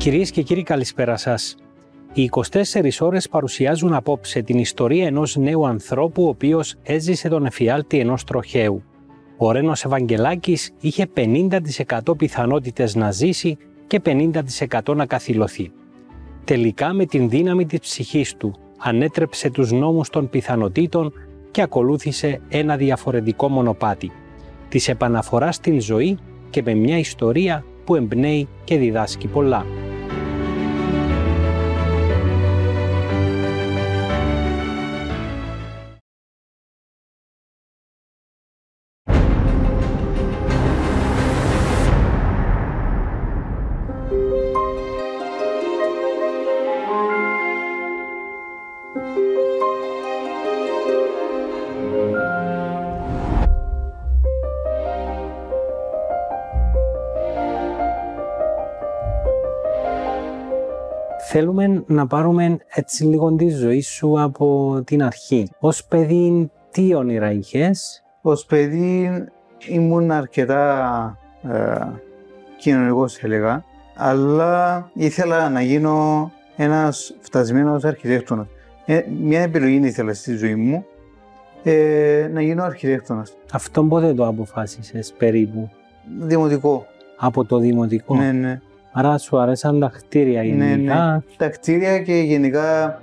Κυρίες και κύριοι, καλησπέρα σας. Οι 24 ώρες παρουσιάζουν απόψε την ιστορία ενός νέου ανθρώπου ο οποίος έζησε τον εφιάλτη ενός τροχαίου. Ο Ρένος Ευαγγελάκης είχε 50% πιθανότητες να ζήσει και 50% να καθυλωθεί. Τελικά με την δύναμη της ψυχής του ανέτρεψε τους νόμους των πιθανοτήτων και ακολούθησε ένα διαφορετικό μονοπάτι, της επαναφοράς στην ζωή και με μια ιστορία που εμπνέει και διδάσκει πολλά. Θέλουμε να πάρουμε έτσι λίγο τη ζωή σου από την αρχή. Ως παιδί, τι όνειρα είχες? Ως παιδί ήμουν αρκετά κοινωνικός, έλεγα, αλλά ήθελα να γίνω ένας φτασμένος αρχιτέκτονας. Μια επιλογή ήθελα στη ζωή μου, να γίνω αρχιτέκτονας. Αυτό πότε το αποφάσισες περίπου? Δημοτικό. Από το δημοτικό? Ναι. Άρα σου αρέσαν τα κτίρια γενικά? Ναι. Τα κτίρια και γενικά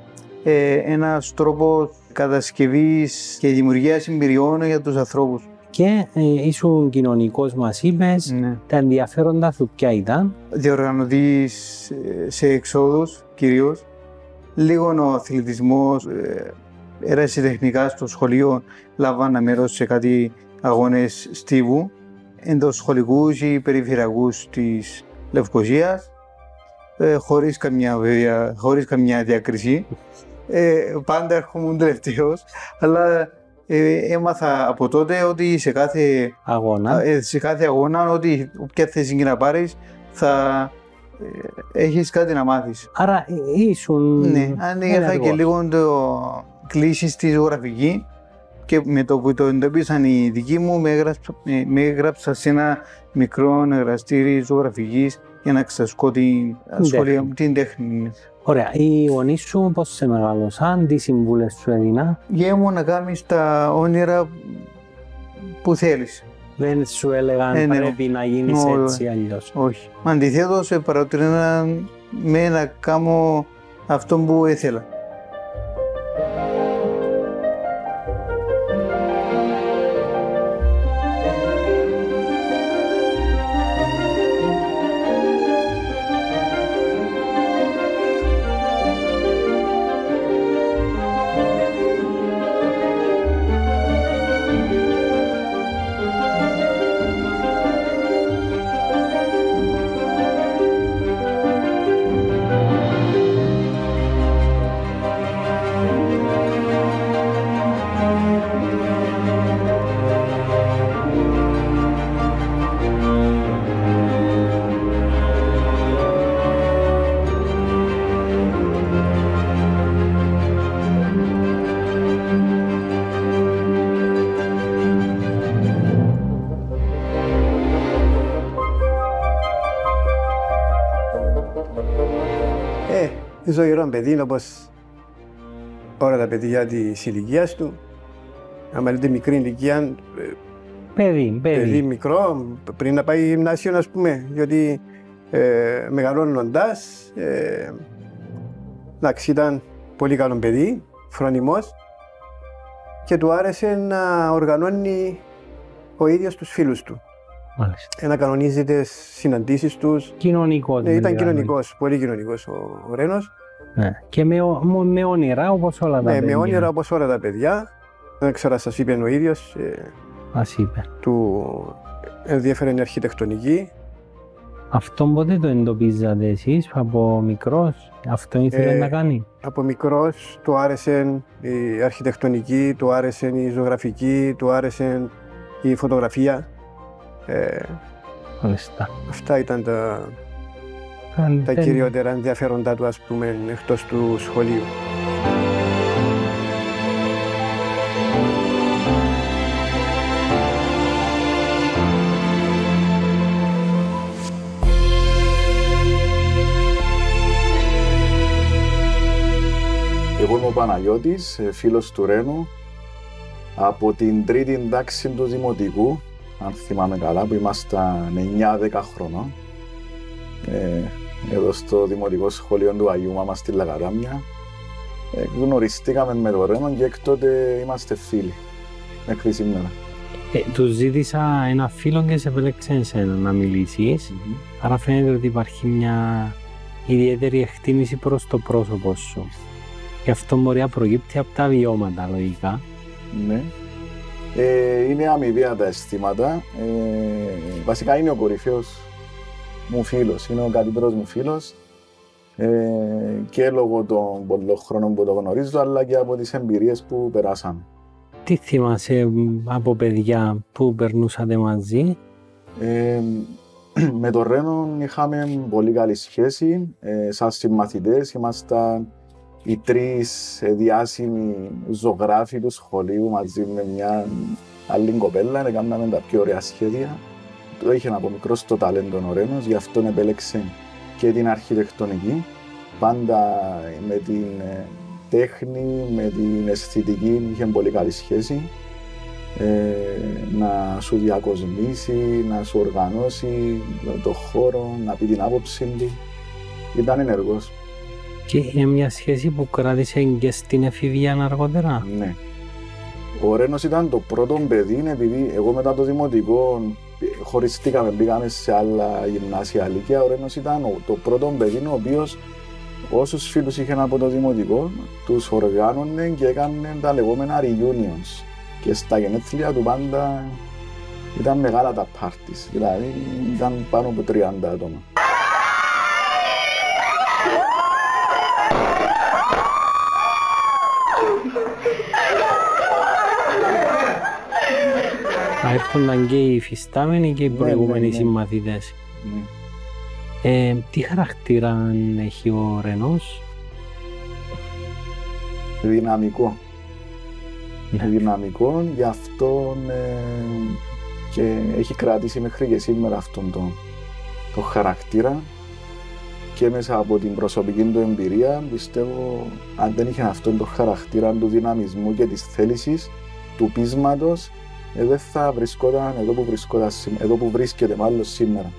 ένας τρόπος κατασκευής και δημιουργίας εμπειριών για τους ανθρώπους. Και ήσουν κοινωνικός, μας είπες. Ναι. Τα ενδιαφέροντα σου ποια ήταν? Διοργανωτής σε εξόδους κυρίως. Λίγο ο αθλητισμός, ερασιτεχνικά στο σχολείο λάβανα μέρος σε κάτι αγώνες στίβου, εντοσχολικούς ή περιφερειακούς της Λευκωσίας, χωρίς καμιά διάκριση. Πάντα έρχομαι τελευταίος, αλλά έμαθα από τότε ότι σε κάθε αγώνα, ότι όποια θέση και να πάρεις, θα έχεις κάτι να μάθεις. Άρα ήσουν... Ναι, αν είχα και λίγο το κλείσει στη ζωγραφική και με το που το εντοπίσαν οι δικοί μου, με έγραψα σε ένα μικρό εργαστήρι ζωγραφικής για να εξασκώ την τέχνη. Ωραία. Οι γονείς σου πώς σε μεγάλωσαν, τι συμβούλες σου έδινα? Για μου να κάνεις τα όνειρα που θέλεις. Δεν σου έλεγαν πρέπει να γίνεις έτσι αλλιώς? Όχι. Αντιθέτως, παροτρύναν με να κάνω αυτό που ήθελα. Ζωηρό παιδί, όπως όλα τα παιδιά της ηλικίας του. Άμα λέτε μικρή ηλικία, παιδί μικρό, πριν να πάει γυμνάσιο, ας πούμε, διότι μεγαλώνοντας, ήταν πολύ καλό παιδί, φρονιμός και του άρεσε να οργανώνει ο ίδιος τους φίλους του. Μάλιστα. Να κανονίζει τις συναντήσεις τους. Κοινωνικός. Ήταν κοινωνικός, πολύ κοινωνικός ο Ρένος. Ναι. Και με όνειρα όπως όλα τα παιδιά. Με όνειρα όπως όλα τα παιδιά. Δεν ξέρω αν σας είπε ο ίδιος. Μας είπε. Του ενδιαφέρει η αρχιτεκτονική. Αυτό πότε το εντοπίζατε εσείς από μικρός? Αυτό ήθελε να κάνει? Από μικρός του άρεσε η αρχιτεκτονική, του άρεσε η ζωγραφική, του άρεσε η φωτογραφία. Αυτά ήταν τα κυριότερα ενδιαφέροντά του, ας πούμε, εκτός του σχολείου. Εγώ είμαι ο Παναγιώτης, φίλος του Ρένου, από την τρίτη τάξη του Δημοτικού, αν θυμάμαι καλά, που ήμασταν 9-10 χρονών, εδώ στο Δημοτικό Σχολείο του Αγίου Μάμα στη Λακατάμια. Γνωριστήκαμε με τον Ρένο και εκ τότε είμαστε φίλοι, μέχρι σήμερα. Του ζήτησα ένα φίλο και σε επέλεξε εσένα να μιλήσεις, άρα φαίνεται ότι υπάρχει μια ιδιαίτερη εκτίμηση προς το πρόσωπο σου. Και αυτό μπορεί να προκύπτει από τα βιώματα, λογικά. Ναι. Είναι αμοιβαία τα αισθήματα. Βασικά είναι ο κορυφαίος μου φίλος, είναι ο καλύτερος μου φίλος. Και λόγω των πολλών χρόνων που το γνωρίζω, αλλά και από τις εμπειρίες που περάσαμε. Τι θυμάσαι από παιδιά που περνούσατε μαζί? Με τον Ρένο είχαμε πολύ καλή σχέση. Σαν συμμαθητές ήμασταν οι τρεις διάσημοι ζωγράφοι του σχολείου μαζί με μια άλλη κοπέλα. Έκαναμε τα πιο ωραία σχέδια. Το είχε από μικρός το ταλέντο ο Ρένος, γι' αυτό επέλεξε και την αρχιτεκτονική. Πάντα με την τέχνη, με την αισθητική είχε πολύ καλή σχέση. Να σου διακοσμήσει, να σου οργανώσει το χώρο, να πει την άποψη του. Ήταν ενεργός. Και είναι μια σχέση που κράτησε και στην εφηβεία αργότερα. Ναι. Ο Ρένος ήταν το πρώτο παιδί, επειδή εγώ μετά το δημοτικό χωριστήκαμε, πήγαμε σε άλλα γυμνάσια ηλικία. Ο Ρένος ήταν το πρώτο παιδί ο οποίος όσους φίλους είχαν από το δημοτικό τους οργάνωνε και έκανε τα λεγόμενα reunions. Και στα γενέθλια του πάντα ήταν μεγάλα τα πάρτις, δηλαδή ήταν πάνω από 30 άτομα. Θα έρχονταν και οι υφιστάμενοι και οι προηγούμενοι συμμαθητές. Τι χαρακτήρα έχει ο Ρενός? Δυναμικό. Δυναμικό, γι' αυτό και έχει κρατήσει μέχρι και σήμερα αυτόν τον χαρακτήρα και μέσα από την προσωπική του εμπειρία πιστεύω αν δεν είχε αυτόν τον χαρακτήρα του δυναμισμού και της θέλησης, του πείσματος, δεν θα βρισκόταν εδώ που βρίσκεται μάλλον σήμερα.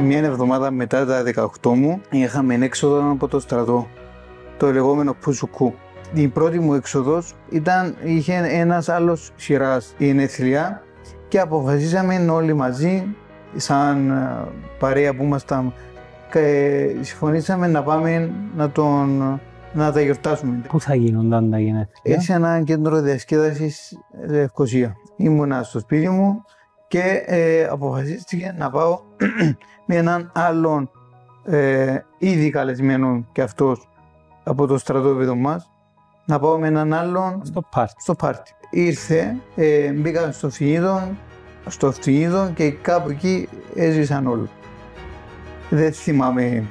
Μια εβδομάδα μετά τα 18 μου είχαμε έξοδο από το στρατό, το λεγόμενο Πουσουκού. Η πρώτη μου έξοδος είχε ένας άλλος σειράς γενέθλια και αποφασίσαμε όλοι μαζί, σαν παρέα που ήμασταν, συμφωνήσαμε να πάμε να τα γιορτάσουμε. Πού θα γίνονταν τα γενέθλια? Σε ένα κέντρο διασκέδασης Λευκοσία. Ήμουνα στο σπίτι μου και αποφασίστηκε να πάω με έναν άλλον ήδη καλεσμένο και αυτός από το στρατόπεδο μας, να πάω με έναν άλλον στο πάρτι. Ήρθε, μπήκα στο αυτοκίνητο και κάπου εκεί έζησαν όλοι. Δεν θυμάμαι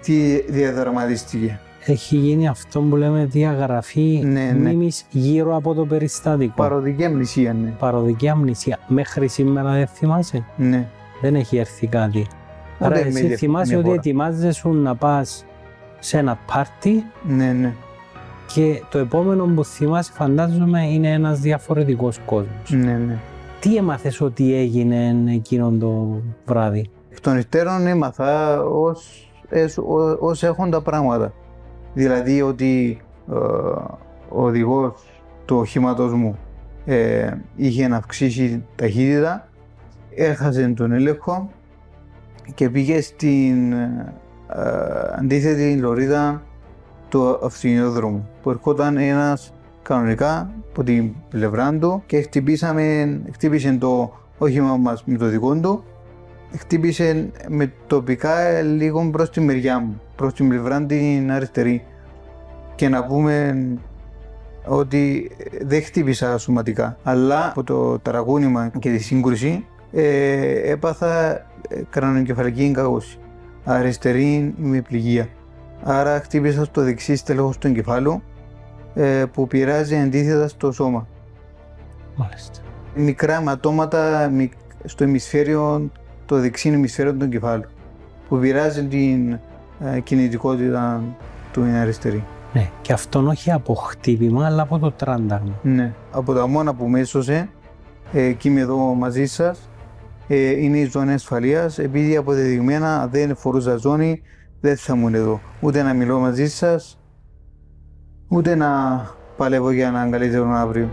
τι διαδραματίστηκε. Έχει γίνει αυτό που λέμε διαγραφή μνήμης γύρω από το περιστάτικο. Παροδική αμνησία, ναι. Παροδική αμνησία. Μέχρι σήμερα δεν θυμάσαι? Ναι. Δεν έχει έρθει κάτι. Άρα εσύ θυμάσαι ότι ετοιμάζεσαι να πας σε ένα πάρτι. Ναι, ναι. Και το επόμενο που θυμάσαι φαντάζομαι είναι ένας διαφορετικός κόσμος. Ναι, ναι. Τι έμαθες ότι έγινε εκείνον το βράδυ? Εκ των υστέρων έμαθα ως έχουν τα πράγματα. Δηλαδή ότι ο οδηγός του οχήματος μου είχε να αυξήσει ταχύτητα, έχασε τον έλεγχο και πήγε στην αντίθετη λωρίδα του αυτοκινητόδρομου, που ερχόταν ένας κανονικά από την πλευρά του και χτύπησε το όχημα μας με το δικό του, χτύπησε με τοπικά λίγο προς τη μεριά μου, προς την πλευρά την αριστερή. Και να πούμε ότι δεν χτύπησα σωματικά, αλλά από το ταρακούνημα και τη σύγκρουση έπαθα κρανοκεφαλική εγκάγωση, αριστερή με πληγία. Άρα χτύπησα στο δεξί στέλεχος του εγκεφάλου που πειράζει αντίθετα στο σώμα. Μάλιστα. Μικρά ματώματα στο ημισφαίριο, το δεξί ημισφαίριο του εγκεφάλου, που πειράζει την κινητικότητα του αριστερή. Ναι, και αυτόν όχι από χτύπημα, αλλά από το τράνταγμα. Ναι, από τα μόνα που με έσωσε, εκεί είμαι εδώ μαζί σας, είναι η ζώνη ασφαλείας, επειδή αποδεδειγμένα δεν φορούσα ζώνη, δεν θα ήμουν εδώ. Ούτε να μιλώ μαζί σας, ούτε να παλεύω για έναν καλύτερο αύριο.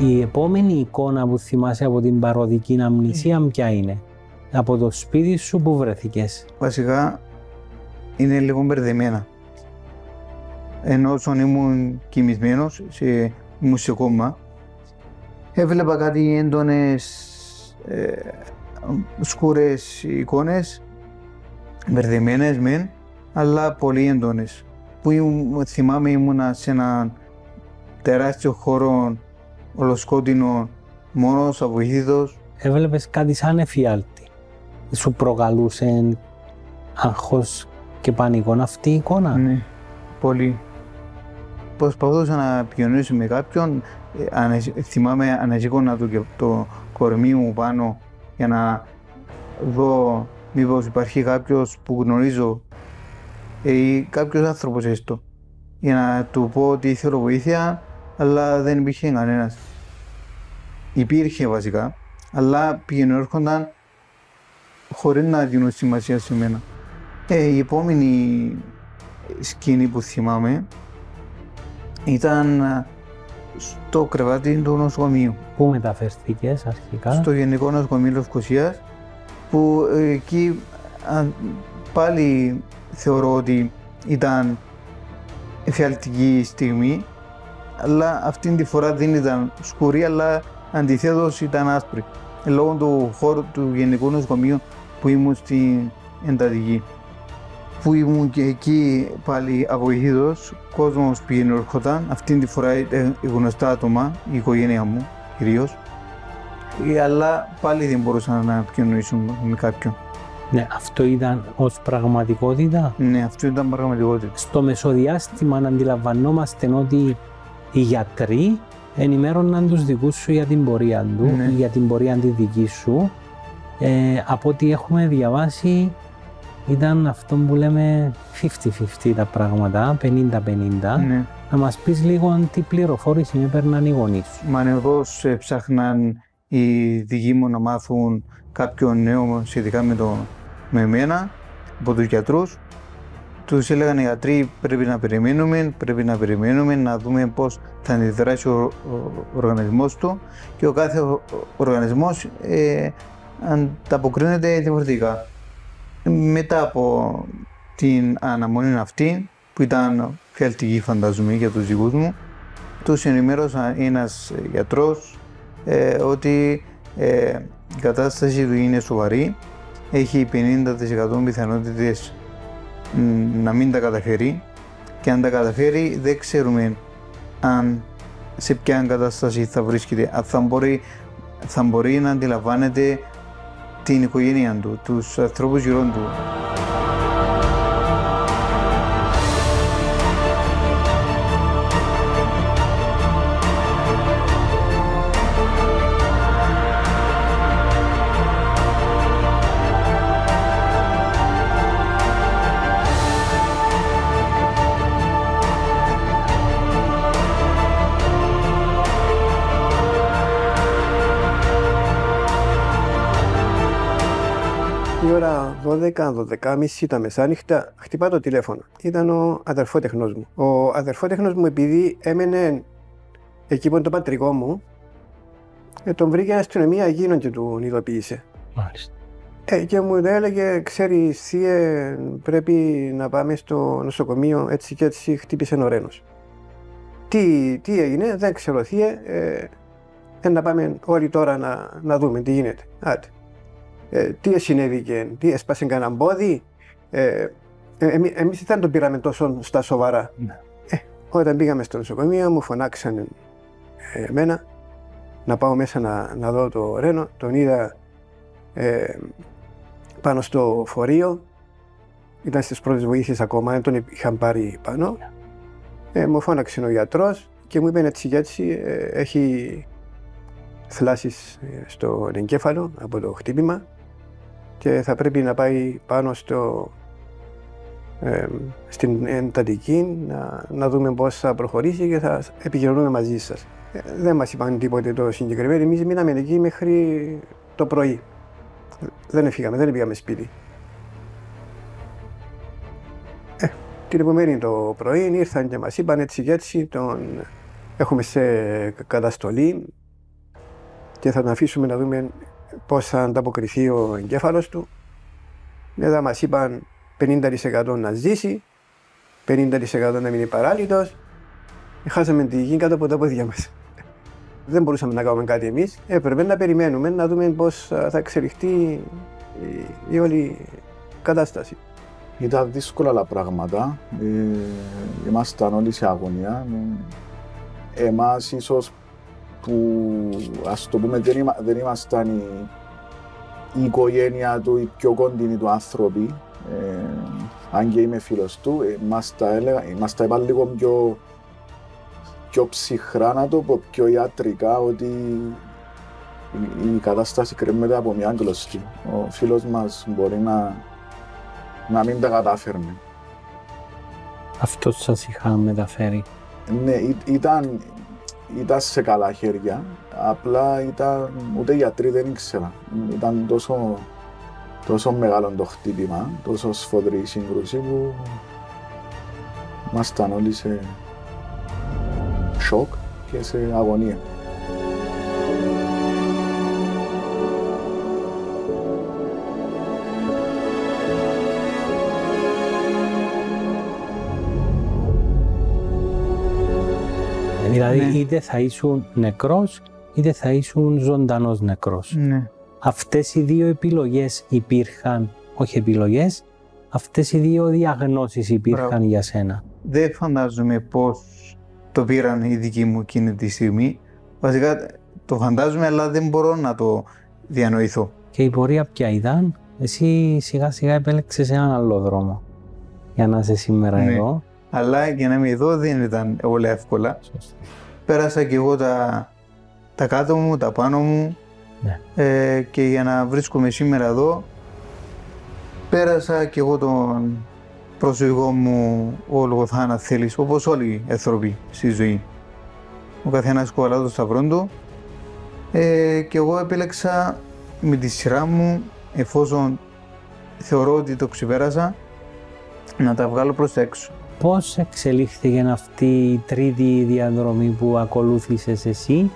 Η επόμενη εικόνα που θυμάσαι από την παροδική αμνησία ποια είναι? Από το σπίτι σου που βρέθηκες? Βασικά είναι λίγο μπερδεμένα. Ενώ όταν ήμουν κοιμισμένος, ήμουν σε κόμμα, έβλεπα κάτι έντονες σκούρες εικόνες, μπερδεμένες μεν, αλλά πολύ έντονες. Που θυμάμαι ήμουνα σε έναν τεράστιο χώρο, ολοσκότεινο, μόνος, αβοήθητος. Έβλεπες κάτι σαν εφιάλτη. Σου προκαλούσε άγχος και πανικό αυτή η εικόνα? Ναι, πολύ. Προσπαθούσα να επικοινωνήσω με κάποιον, θυμάμαι αναζήγωνα το κορμί μου πάνω για να δω μήπως υπάρχει κάποιος που γνωρίζω ή κάποιος άνθρωπος έστω, για να του πω ότι θέλω βοήθεια, αλλά δεν υπήρχε κανένας. Υπήρχε βασικά, αλλά πήγαινε έρχονταν χωρίς να δίνουν σημασία σε μένα. Η επόμενη σκηνή που θυμάμαι ήταν στο κρεβάτι του νοσοκομείου. Πού μεταφερθήκες αρχικά? Στο Γενικό Νοσοκομείο Λευκωσίας, που εκεί πάλι θεωρώ ότι ήταν εφιαλτική στιγμή, αλλά αυτήν τη φορά δεν ήταν σκουρή, αλλά αντιθέτως ήταν άσπρη, λόγω του χώρου του Γενικού Νοσοκομείου που ήμουν στην εντατική. Που ήμουν και εκεί πάλι αβοηθήτος, κόσμος πήγαινε έρχονταν, αυτήν τη φορά ήταν γνωστά άτομα, η οικογένεια μου κυρίως, αλλά πάλι δεν μπορούσα να επικοινωνήσω με κάποιον. Ναι, αυτό ήταν ως πραγματικότητα? Ναι, αυτό ήταν πραγματικότητα. Στο μεσοδιάστημα αντιλαμβανόμαστε ότι οι γιατροί ενημέρωναν τους δικούς σου για την πορεία του, ναι, για την πορεία τη δική σου. Από ό,τι έχουμε διαβάσει ήταν αυτό που λέμε 50-50 τα πράγματα, 50-50. Ναι. Να μας πεις λίγο τι πληροφόρηση έπαιρναν οι γονείς σου. Μανεβώς ψάχναν οι δικοί μου να μάθουν κάποιο νέο σχετικά με εμένα από τους γιατρούς. Τους έλεγαν οι γιατροί πρέπει να περιμένουμε να δούμε πώς θα αντιδράσει ο οργανισμός του, και ο κάθε οργανισμός ανταποκρίνεται διαφορετικά. Μετά από την αναμονή αυτή, που ήταν φιαλτική φαντάζομαι για τους δικούς μου, τους ενημέρωσα ένας γιατρός ότι η κατάσταση του είναι σοβαρή, έχει 50% πιθανότητες να μην τα καταφέρει, και αν τα καταφέρει δεν ξέρουμε αν σε ποια κατάσταση θα βρίσκεται, αν θα μπορεί να αντιλαμβάνεται την οικογένεια του, τους ανθρώπους γύρω του. Η ώρα 12-12.30 τα μεσάνυχτα χτυπά το τηλέφωνο. Ήταν ο αδερφότεχνος μου. Ο αδερφότεχνος μου, επειδή έμενε εκεί που είναι το πατρικό μου, Τον βρήκε η αστυνομία εκείνον και τον ειδοποίησε. Μάλιστα. Και μου έλεγε, ξέρεις θύε, πρέπει να πάμε στο νοσοκομείο, έτσι και έτσι χτύπησε ο Ρένος. Τι έγινε, δεν ξέρω θύε, να πάμε όλοι τώρα να δούμε τι γίνεται. Άτε. Τι συνέβηκε, τι έσπασε κανένα πόδι. Εμείς δεν τον πήραμε τόσο στα σοβαρά. Ναι. Όταν πήγαμε στο νοσοκομείο μου φωνάξαν εμένα να πάω μέσα να δω το Ρένο. Τον είδα πάνω στο φορείο. Ήταν στις πρώτες βοήθειες ακόμα, δεν τον είχαν πάρει πάνω. Μου φώναξε ο γιατρός και μου είπε έτσι και έτσι έχει θλάσεις στο εγκέφαλο από το χτύπημα και θα πρέπει να πάει πάνω στην εντατική να δούμε πώς θα προχωρήσει και θα επικοινωνούμε μαζί σας. Δεν μας είπαν τίποτε το συγκεκριμένο, εμείς μείναμε εκεί μέχρι το πρωί. Δεν πήγαμε σπίτι. Την επομένη το πρωί ήρθαν και μας είπαν έτσι και έτσι τον έχουμε σε καταστολή και θα τον αφήσουμε να δούμε πώς θα ανταποκριθεί ο εγκέφαλος του. Μετά μας είπαν 50% να ζήσει, 50% να μείνει παράλυτος. Χάσαμε τη γη κάτω από τα πόδια μας. Δεν μπορούσαμε να κάνουμε κάτι εμείς. Έπρεπε να περιμένουμε να δούμε πώς θα εξελιχθεί η όλη κατάσταση. Ήταν δύσκολα τα πράγματα. Ήμασταν όλοι σε αγωνία. Εμάς ίσως που, ας το πούμε, δεν ήμασταν η οικογένεια του, οι πιο κοντινοί του άνθρωποι. Αν και είμαι φίλος του, μας τα είπα λίγο πιο ψυχρά, να το πω, πιο ιατρικά, ότι η κατάσταση κρέμεται από μια κλωστή. Ο φίλος μας μπορεί να μην τα κατάφερνε. Αυτό σας είχα μεταφέρει. Ναι, ήταν σε καλά χέρια, απλά ούτε οι γιατροί δεν ήξεραν. Ήταν τόσο μεγάλο το χτύπημα, τόσο σφοδρή η σύγκρουση που ήμασταν όλοι σε σοκ και σε αγωνία. Δηλαδή είτε θα ήσουν νεκρός είτε θα ήσουν ζωντανός νεκρός. Ναι. Αυτές οι δύο επιλογές υπήρχαν, όχι επιλογές, αυτές οι δύο διαγνώσεις υπήρχαν για σένα. Δεν φαντάζομαι πώς το πήραν οι δικοί μου εκείνη τη στιγμή. Βασικά το φαντάζομαι, αλλά δεν μπορώ να το διανοηθώ. Και η πορεία ποια ήταν? Εσύ σιγά σιγά επέλεξες έναν άλλο δρόμο για να είσαι σήμερα εδώ. Αλλά για να είμαι εδώ δεν ήταν όλα εύκολα. Σωστά. Πέρασα και εγώ τα κάτω μου, τα πάνω μου. Ναι. Και για να βρίσκομαι σήμερα εδώ, πέρασα και εγώ τον προσωπικό μου όλο θάνατο θέλεις, όπως όλοι οι άνθρωποι στη ζωή. Ο καθένας κολλά το σταυρό του. Και εγώ επέλεξα με τη σειρά μου, εφόσον θεωρώ ότι το ξεπέρασα, να τα βγάλω προς τα έξω. Πώς εξελίχθηκε αυτή η τρίτη διαδρομή που ακολούθησες εσύ?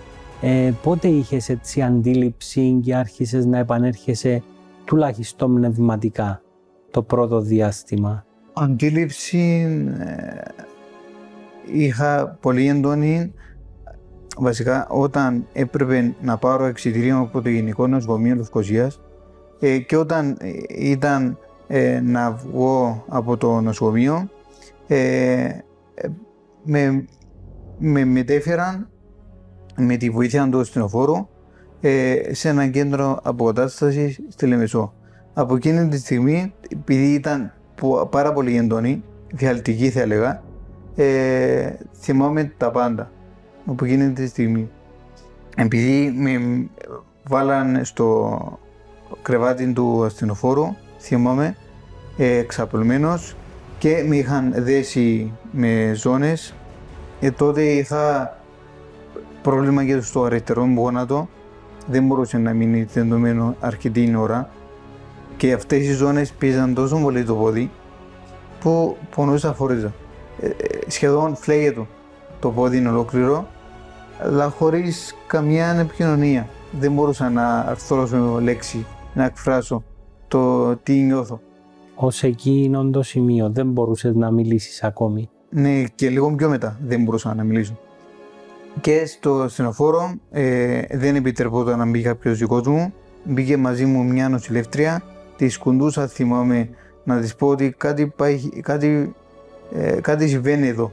Πότε είχες έτσι αντίληψη και άρχισες να επανέρχεσαι τουλάχιστον πνευματικά το πρώτο διάστημα? Αντίληψη είχα πολύ έντονη. Βασικά όταν έπρεπε να πάρω εξιτήριο από το Γενικό Νοσοκομείο Λευκωσίας και όταν ήταν να βγω από το νοσοκομείο, με μετέφεραν με τη βοήθεια του ασθενοφόρου σε ένα κέντρο αποκατάστασης στη Λεμεσό. Από εκείνη τη στιγμή, επειδή ήταν πάρα πολύ έντονη, διαλυτική θα έλεγα, θυμάμαι τα πάντα από εκείνη τη στιγμή. Επειδή με βάλαν στο κρεβάτι του ασθενοφόρου, θυμάμαι, ξαπλωμένος, και με είχαν δέσει με ζώνες. Τότε είχα πρόβλημα και στο αριστερό μου γόνατο. Δεν μπορούσε να μείνει τεντωμένο αρκετή ώρα. Και αυτές οι ζώνες πίζαν τόσο πολύ το πόδι που πονούσα φορίζα. Σχεδόν φλέγεται το πόδι είναι ολόκληρο αλλά χωρίς καμία επικοινωνία. Δεν μπορούσα να αρθρώσω λέξη, να εκφράσω το τι νιώθω. Ως εκείνο το σημείο δεν μπορούσες να μιλήσεις ακόμη? Ναι, και λίγο πιο μετά δεν μπορούσα να μιλήσω. Και στο στενοφόρο δεν επιτρεπόταν να μπει κάποιος δικός μου. Μπήκε μαζί μου μια νοσηλεύτρια, τη σκουντούσα, θυμάμαι, να της πω ότι κάτι συμβαίνει εδώ.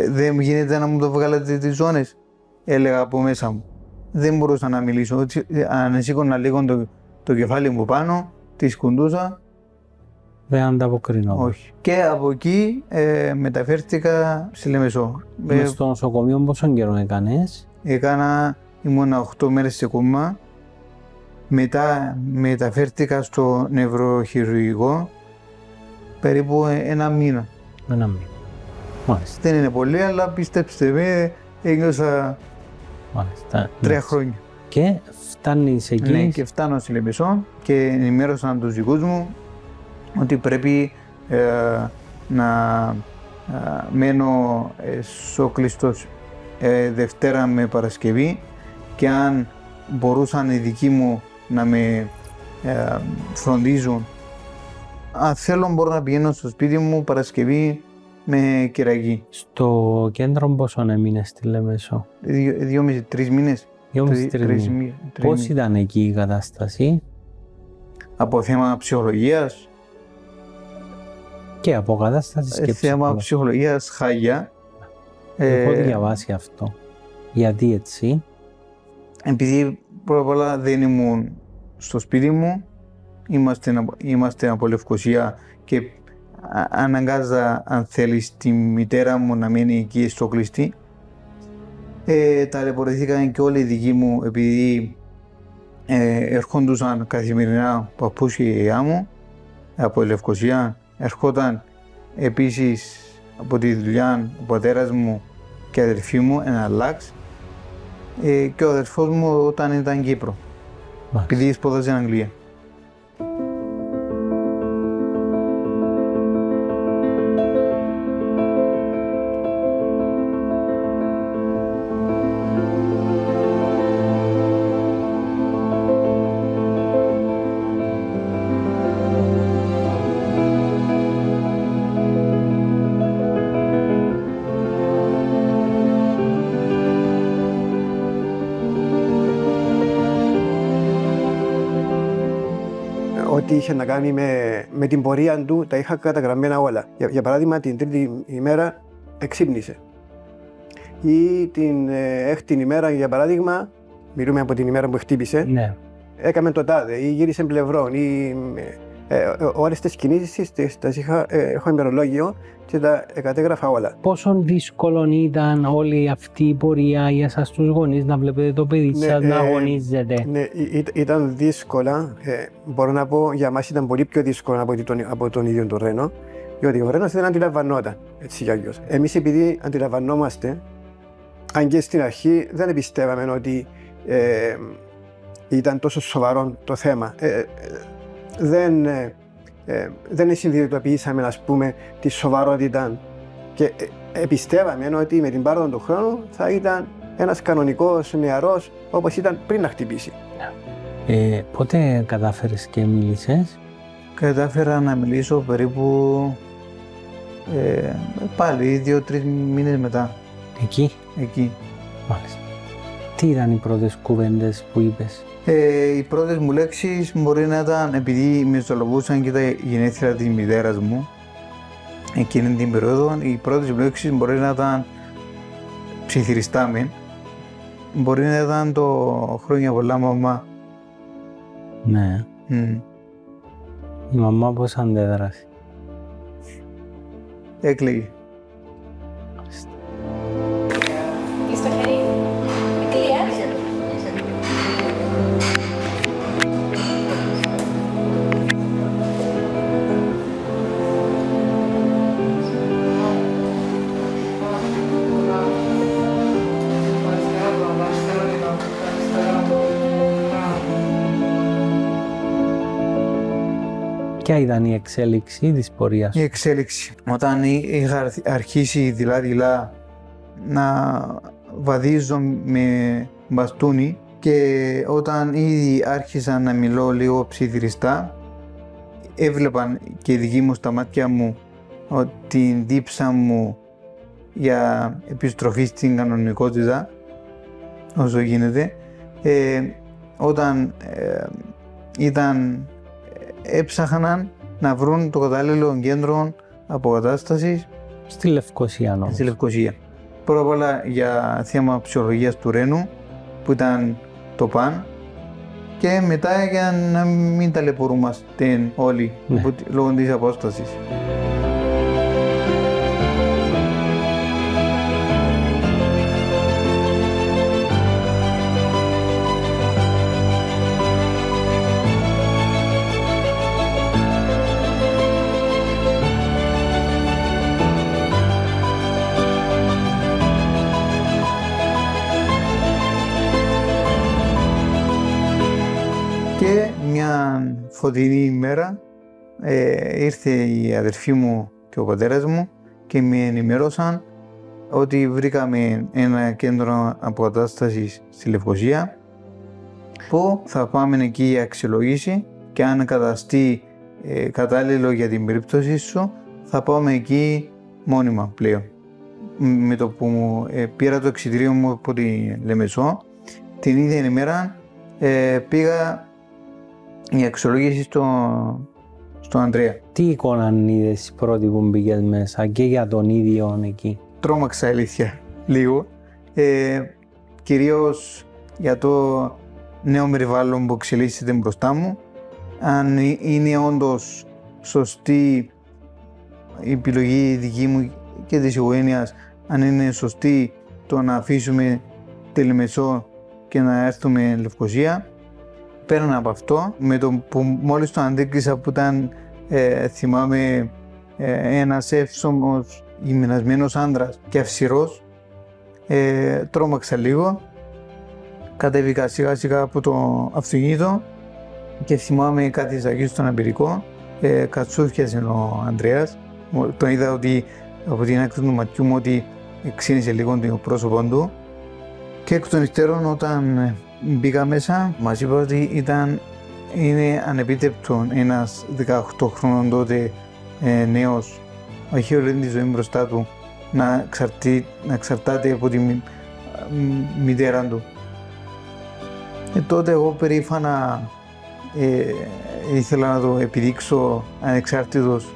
Δεν γίνεται να μου το βγάλετε τις ζώνες, έλεγα από μέσα μου. Δεν μπορούσα να μιλήσω, ανεσήκωνα λίγο το κεφάλι μου πάνω, τη σκουντούσα. Δεν ανταποκρινόμουν. Όχι. Και από εκεί μεταφέρθηκα στη Λεμεσό. Μες στο νοσοκομείο πόσο καιρό έκανες? Ήμουν 8 μέρες σε κόμμα. Μετά μεταφέρθηκα στο νευροχειρουργικό περίπου 1 μήνα. 1 μήνα. Μάλιστα. Δεν είναι πολύ, αλλά πιστέψτε με, ένιωσα 3 χρόνια. Και φτάνεις εκεί? Ναι, και φτάνω στη Λεμεσό και ενημέρωσαν τους δικούς μου ότι πρέπει να μένω σοκλειστός Δευτέρα με Παρασκευή, και αν μπορούσαν οι δικοί μου να με φροντίζουν, αν θέλω μπορώ να πηγαίνω στο σπίτι μου Παρασκευή με Κυριακή. Στο κέντρο πόσο έμεινες στη Λεμεσό? 2,5-3 μήνες. 2,5-3 μήνες. Πώς ήταν εκεί η κατάσταση? Από θέμα ψυχολογίας. Και από κατάσταση σκέψης. Θέμα ψυχολογίας χάγια. Έχω διαβάσει αυτό. Γιατί έτσι? Επειδή πρώτα απ' όλα δεν ήμουν στο σπίτι μου, είμαστε από Λευκωσία και αναγκάζα, αν θέλεις, τη μητέρα μου να μείνει εκεί στο κλειστή. Ταλαιπωρηθήκαν και όλοι οι δικοί μου, επειδή ερχόντουσαν καθημερινά ο παππούς και η γιαγιά μου από Λευκωσία. Ερχόταν επίσης από τη δουλειά ο πατέρας μου και η αδερφή μου, ένα λάξ, και ο αδερφός μου όταν ήταν Κύπρο, επειδή σπούδαζε στην Αγγλία. Ό,τι είχε να κάνει με την πορεία του, τα είχα καταγραμμένα όλα. Για παράδειγμα, την τρίτη ημέρα εξύπνησε. Ή την έκτη ημέρα, για παράδειγμα, μιλούμε από την ημέρα που χτύπησε, ναι, έκαμε το τάδε ή γύρισε πλευρών ή όλες τις κινήσεις έχω ημερολόγιο και τα κατέγραφα όλα. Πόσο δύσκολο ήταν όλη αυτή η πορεία για εσάς τους γονείς να βλέπετε το παιδί σας να αγωνίζεται? Ναι, ήταν δύσκολα. Μπορώ να πω για μας ήταν πολύ πιο δύσκολο από τον ίδιο τον Ρένο, διότι ο Ρένος δεν αντιλαμβανόταν έτσι κι αλλιώς. Εμείς επειδή αντιλαμβανόμαστε, αν και στην αρχή δεν πιστεύαμε ότι ήταν τόσο σοβαρό το θέμα. Δεν συνειδητοποιήσαμε, ας πούμε, τη σοβαρότητα και πιστεύαμε ότι με την πάροδο του χρόνου θα ήταν ένας κανονικός νεαρός όπως ήταν πριν να χτυπήσει. Πότε κατάφερες και μίλησες? Κατάφερα να μιλήσω περίπου πάλι 2-3 μήνες μετά. Εκεί? Εκεί. Μάλιστα. Τι ήταν οι πρώτες κουβέντες που είπες? Οι πρώτες μου λέξεις μπορεί να ήταν, επειδή με ζωολογούσαν και τα γενέθλια της μητέρας μου εκείνη την περίοδο, οι πρώτες μου λέξεις μπορεί να ήταν ψιθυριστάμεν, μπορεί να ήταν το χρόνια πολλά μαμά. Ναι. Η μαμά πώς αντέδρασε? Έκλαιγε. Ποια ήταν η εξέλιξη της πορείας? Η εξέλιξη. Όταν είχα αρχίσει δειλά-δειλά να βαδίζω με μπαστούνι και όταν ήδη άρχισα να μιλώ λίγο ψιθυριστά, έβλεπαν και οι δικοί μου στα μάτια μου την δίψα μου για επιστροφή στην κανονικότητα όσο γίνεται. Όταν έψαχναν να βρουν το κατάλληλο κέντρο αποκατάστασης στη Λευκοσία. Στη Λευκοσία. Πρώτα απ' όλα για θέμα ψυχολογίας του Ρένου που ήταν το παν και μετά για να μην ταλαιπωρούμαστε όλοι λόγω της απόστασης. Και μια φωτεινή ημέρα ήρθε η αδερφή μου και ο πατέρας μου και με ενημερώσαν ότι βρήκαμε ένα κέντρο αποκατάστασης στη Λευκοσία που θα πάμε εκεί για αξιολόγηση και αν καταστεί κατάλληλο για την περίπτωση σου θα πάμε εκεί μόνιμα πλέον. Με το που μου πήρα το εξιτήριο μου από τη Λεμεσό, την ίδια ημέρα πήγα η αξιολόγηση στον Ανδρέα. Τι εικόνα είδες πρώτη που μπήκες μέσα και για τον ίδιο εκεί? Τρόμαξα αλήθεια λίγο, κυρίως για το νέο περιβάλλον που εξελίσσεται μπροστά μου. Αν είναι όντως σωστή η επιλογή δική μου και της οικογένειας, αν είναι σωστή το να αφήσουμε τη Λεμεσό και να έρθουμε Λευκοσία. Πέραν από αυτό, με το που μόλις το αντίκρισα που ήταν, θυμάμαι, ένας εύσωμος, γυμνασμένος άντρας και αυστηρός, τρόμαξα λίγο. Κατέβηκα σιγά σιγά από το αυτοκίνητο και θυμάμαι κάτι εκεί στον αμπειρικό. Κατσούφιασε ο Ανδρέας. Τον είδα ότι από την άκρη του ματιού μου ότι ξύνησε λίγο το πρόσωπο του. Και εκ των υστέρων όταν μπήκα μέσα, μας είπα ότι είναι ανεπίτεπτο ένας 18χρονος τότε νέος, όχι όλη τη ζωή μπροστά του, να εξαρτάται από τη μητέρα του. Τότε εγώ περήφανα ήθελα να το επιδείξω ανεξάρτητος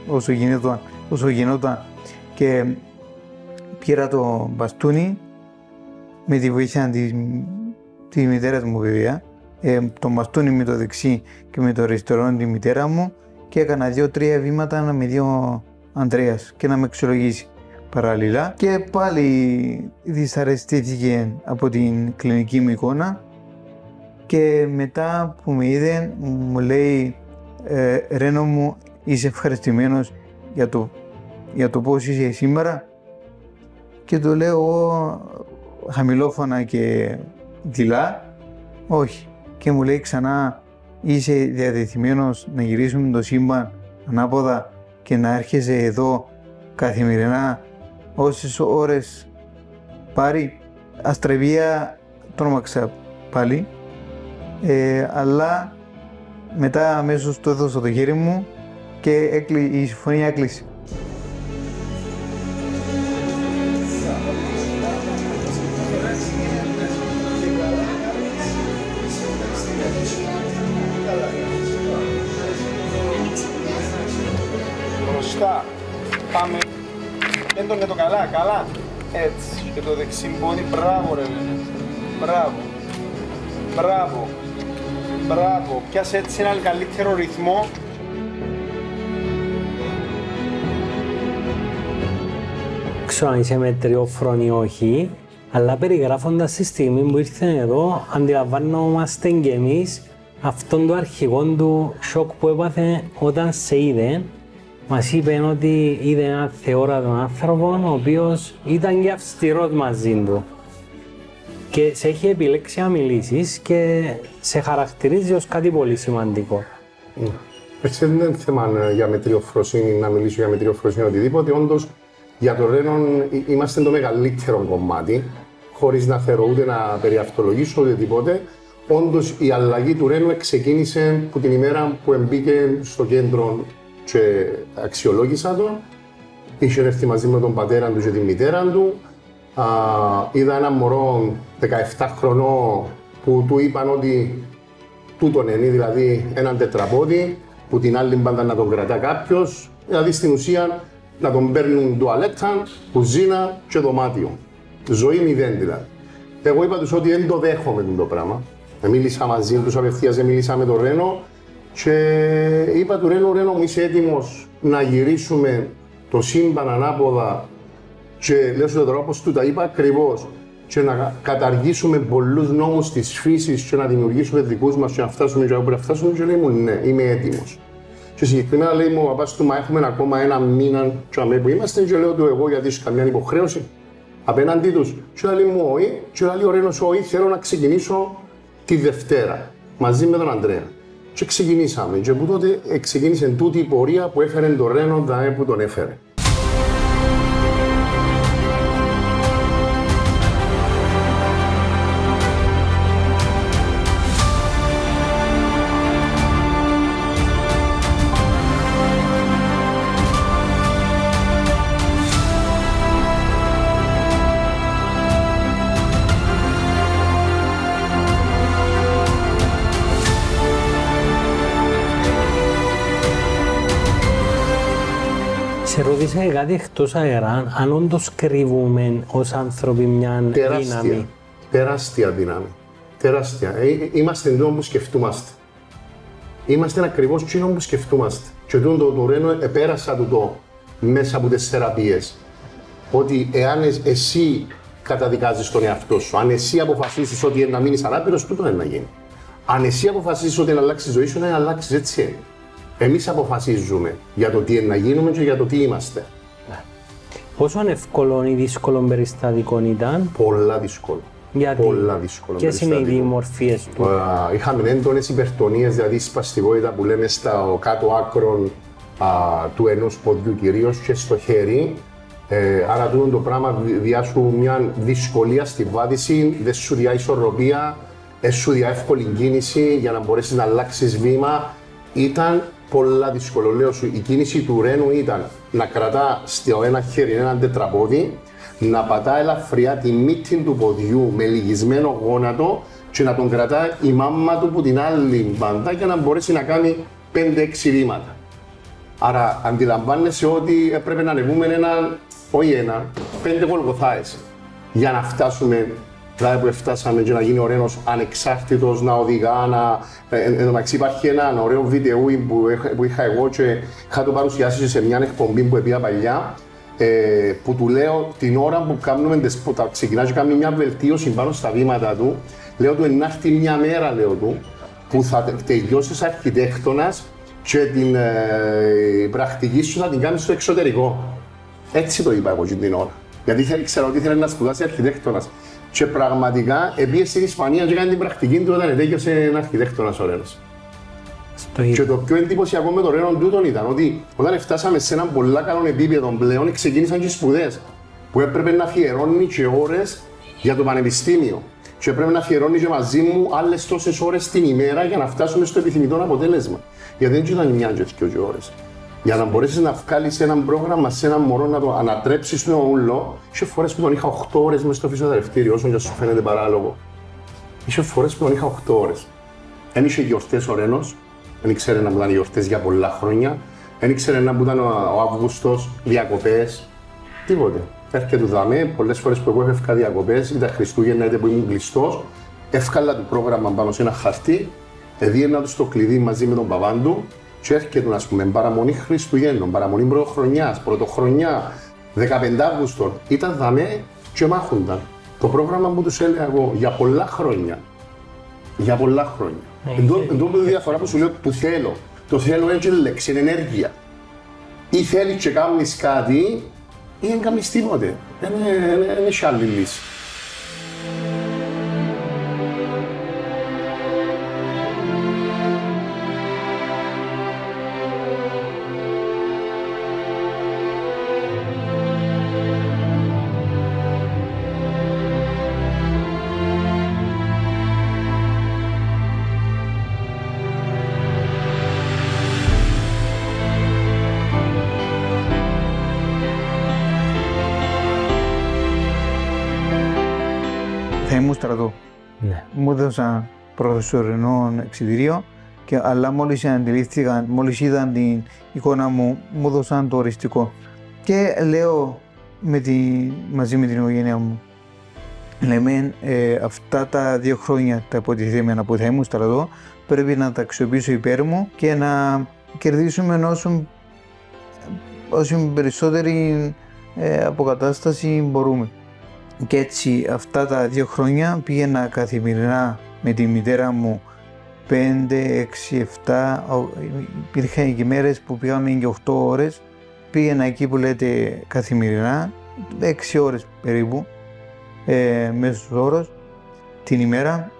όσο γινόταν και πήρα το μπαστούνι με τη βοήθεια της μητέρας μου βέβαια, το μπαστούνι με το δεξί και με το αριστερό τη μητέρα μου και έκανα 2-3 βήματα να με δει ο Ανδρέας και να με αξιολογήσει παράλληλα και πάλι δυσαρεστήθηκε από την κλινική μου εικόνα και μετά που με είδε μου λέει «Ρένο μου, είσαι ευχαριστημένος για το πώς είσαι σήμερα?» και του λέω εγώ χαμηλόφωνα και δειλά «Όχι» και μου λέει ξανά «Είσαι διατεθειμένος να γυρίσουμε το σύμπαν ανάποδα και να έρχεσαι εδώ καθημερινά όσες ώρες πάρει?» Αστραβία τρόμαξα πάλι, αλλά μετά αμέσως το έδωσα το χέρι μου και η συμφωνία έκλεισε. Μπροστά, πάμε, έντονε το καλά, έτσι, και το δεξιμπόνι, μπράβο ρε, μπράβο, πιάσε έτσι έναν καλύτερο ρυθμό. Ξέρω αν είσαι μετριόφρονη ή όχι, αλλά περιγράφοντας τη στιγμή που ήρθε εδώ, αντιλαμβανόμαστε και εμείς αυτόν το αρχικό του σοκ που έπαθε όταν σε είδε. Μας είπε ότι είδε έναν θεόρατο άνθρωπο, ο οποίος ήταν και αυστηρός μαζί του. Και σε έχει επιλέξει να μιλήσεις και σε χαρακτηρίζει ως κάτι πολύ σημαντικό. Έτσι δεν είναι θέμα για μετριοφροσύνη, να μιλήσω για μετριοφροσύνη οτιδήποτε. Όντως, για το Ρένον είμαστε το μεγαλύτερο κομμάτι, χωρίς να θέλω ούτε να περιαυτολογήσω ούτε τίποτε, όντως η αλλαγή του Ρένου ξεκίνησε από την ημέρα που μπήκε στο κέντρο και αξιολόγησα τον. Είχε έρθει μαζί με τον πατέρα του και τη μητέρα του. Είδα ένα μωρό 17 χρονών που του είπαν ότι τούτον είναι, δηλαδή έναν τετραπόδι που την άλλη πάντα να τον κρατά κάποιος, δηλαδή στην ουσία να τον παίρνουν τουαλέτα, κουζίνα και δωμάτιο. Ζωή μηδέν δηλαδή. Εγώ είπα τους ότι δεν το δέχομαι το πράγμα. Μίλησα μαζί τους απευθείας, μίλησα με τον Ρένο και είπα του Ρένο, μου είσαι έτοιμος να γυρίσουμε το σύμπαν ανάποδα και λέω στον τρόπο του τα είπα ακριβώς και να καταργήσουμε πολλούς νόμους της φύσης και να δημιουργήσουμε δικούς μας και να φτάσουμε και όπου να φτάσουμε και λέει μου ναι, είμαι έτοιμος. Και συγκεκριμένα λέει μου ο παπάς του, μα έχουμε ακόμα ένα μήνα και αμέ που είμαστε και λέω του εγώ γιατί είσαι καμιά υποχρέωση απέναντί τους. Και λέει μου όχι, και λέει ο Ρένος όχι, θέλω να ξεκινήσω τη Δευτέρα μαζί με τον Ανδρέα. Και ξεκινήσαμε και από τότε ξεκίνησε τούτη η πορεία που έφερε τον Ρένο που τον έφερε. Σε ρώτησα κάτι εκτός αερά, αν όντως κρύβουμε ως άνθρωποι μια δύναμη. Τεράστια δύναμη. Τεράστια. Είμαστε εντός που σκεφτούμαστε. Είμαστε ακριβώς εκείνο που σκεφτούμαστε. Και το Ρένο επέρασα το μέσα από τις θεραπείες. Ότι εάν εσύ καταδικάζεις τον εαυτό σου, αν εσύ αποφασίσεις ότι να μείνεις ανάπηρος, τούτο είναι να γίνει. Αν εσύ αποφασίσεις ότι να αλλάξεις τη ζωή σου, να αλλάξεις, έτσι είναι. Εμείς αποφασίζουμε για το τι είναι να γίνουμε και για το τι είμαστε. Πόσο εύκολο ή δύσκολο περιστατικό ήταν? Πολλά δύσκολο. Γιατί? Πολλά δύσκολο. Ποιες είναι οι δημορφίες του? Είχαμε έντονες υπερτονίες, δηλαδή σπαστικότητα που λέμε στα κάτω άκρων του ενός ποδιού κυρίως και στο χέρι. Άρα το πράγμα διάσου μια δυσκολία στη βάδιση, δεν σου διά ισορροπία, δεν σου διά εύκολη κίνηση για να μπορέσεις να αλλάξεις βήμα. Ήταν πολλά δύσκολο. Λέω σου, η κίνηση του Ρένου ήταν να κρατά στο ένα χέρι έναν τετραπόδι, να πατά ελαφριά τη μύτη του ποδιού με λυγισμένο γόνατο και να τον κρατά η μάμα του που την άλλη μπάντα για να μπορέσει να κάνει 5-6 βήματα. Άρα αντιλαμβάνεσαι ότι έπρεπε να ανεβούμε όχι ένα, 5 γολγοθάες για να φτάσουμε. Δηλαδή που φτάσαμε και να γίνει ο Ρένος ανεξάρτητος, να οδηγά, εν τω μεταξύ υπάρχει ένα ωραίο βίντεο που είχα εγώ και είχα το παρουσιάσει σε μια εκπομπή που έπια παλιά, που του λέω την ώρα που ξεκινά και κάνει μια βελτίωση πάνω στα βήματα του, λέω του να έρθει μια μέρα, λέω του, που θα τελειώσεις αρχιτέκτονας και την πρακτική σου θα την κάνεις στο εξωτερικό. Έτσι το είπα εγώ την ώρα. Γιατί ξέρω ότι ήθελε να σπουδάσει αρχιτέκτονας. Και πραγματικά πήγε στην Ισπανία και έκανε την πρακτική του όταν τέλειωσε ένα αρχιτέκτονας ο Ρένος. Και το πιο εντυπωσιακό με τον Ρένο τούτον ήταν ότι όταν φτάσαμε σε έναν πολύ καλό επίπεδο πλέον ξεκίνησαν και οι σπουδές που έπρεπε να αφιερώνει και ώρες για το πανεπιστήμιο και έπρεπε να αφιερώνει και μαζί μου άλλες τόσες ώρες την ημέρα για να φτάσουμε στο επιθυμητό αποτέλεσμα. Γιατί δεν ήταν μια και δύο ώρες. Για να μπορέσεις να βγάλεις ένα πρόγραμμα σε έναν μωρό να το ανατρέψεις στον ούλο, είχε φορές που τον είχα 8 ώρες μες στο φυσιοθεραπευτήριο, όσο και σου φαίνεται παράλογο. Είχε φορές που τον είχα 8 ώρες. Δεν είχε γιορτές ο Ρένος, δεν ήξερε να μου ήταν γιορτές για πολλά χρόνια, δεν ήξερε να μου ήταν ο Αύγουστος, διακοπές, τίποτε. Έρχεται του δαμέ, πολλές φορές που εγώ έφευκα διακοπές, ήταν Χριστούγεννα είτε που ήμουν κλειστός, εύκαλα το πρόγραμμα πάνω σε ένα χαρτί, έδιαινα του στο κλειδί μαζί με τον παπά του. Και έρχεται, ας πούμε, παραμονή Χριστουγέννων, παραμονή Πρωτοχρονιάς, Πρωτοχρονιά, 15 Αύγουστο, ήταν δαμέ και μάχονταν. Το πρόγραμμα που τους έλεγα εγώ για πολλά χρόνια. Για πολλά χρόνια. Εν τω η διαφορά που σου λέω του θέλω. Το θέλω έτσι λέξη, είναι ενέργεια. Ή θέλεις και κάνεις κάτι, ή δεν κάνεις τίποτε. Δεν έχει άλλη λύση. στρατό. Ναι. Μου έδωσαν προσωρινό εξιτήριο, αλλά μόλις είδαν την εικόνα μου, μου έδωσαν το οριστικό. Και λέω μαζί με την οικογένεια μου, λέμε αυτά τα 2 χρόνια τα υποτιθέμενα που θα ήμουν στρατό πρέπει να τα αξιοποιήσω υπέρ μου και να κερδίσουμε όσο περισσότερη αποκατάσταση μπορούμε. Και έτσι αυτά τα 2 χρόνια πήγαινα καθημερινά με τη μητέρα μου 5, 6, 7, υπήρχαν και μέρες που πήγαμε και 8 ώρες. Πήγαινα εκεί που λέτε καθημερινά, 6 ώρες περίπου, μέσος όρος, την ημέρα.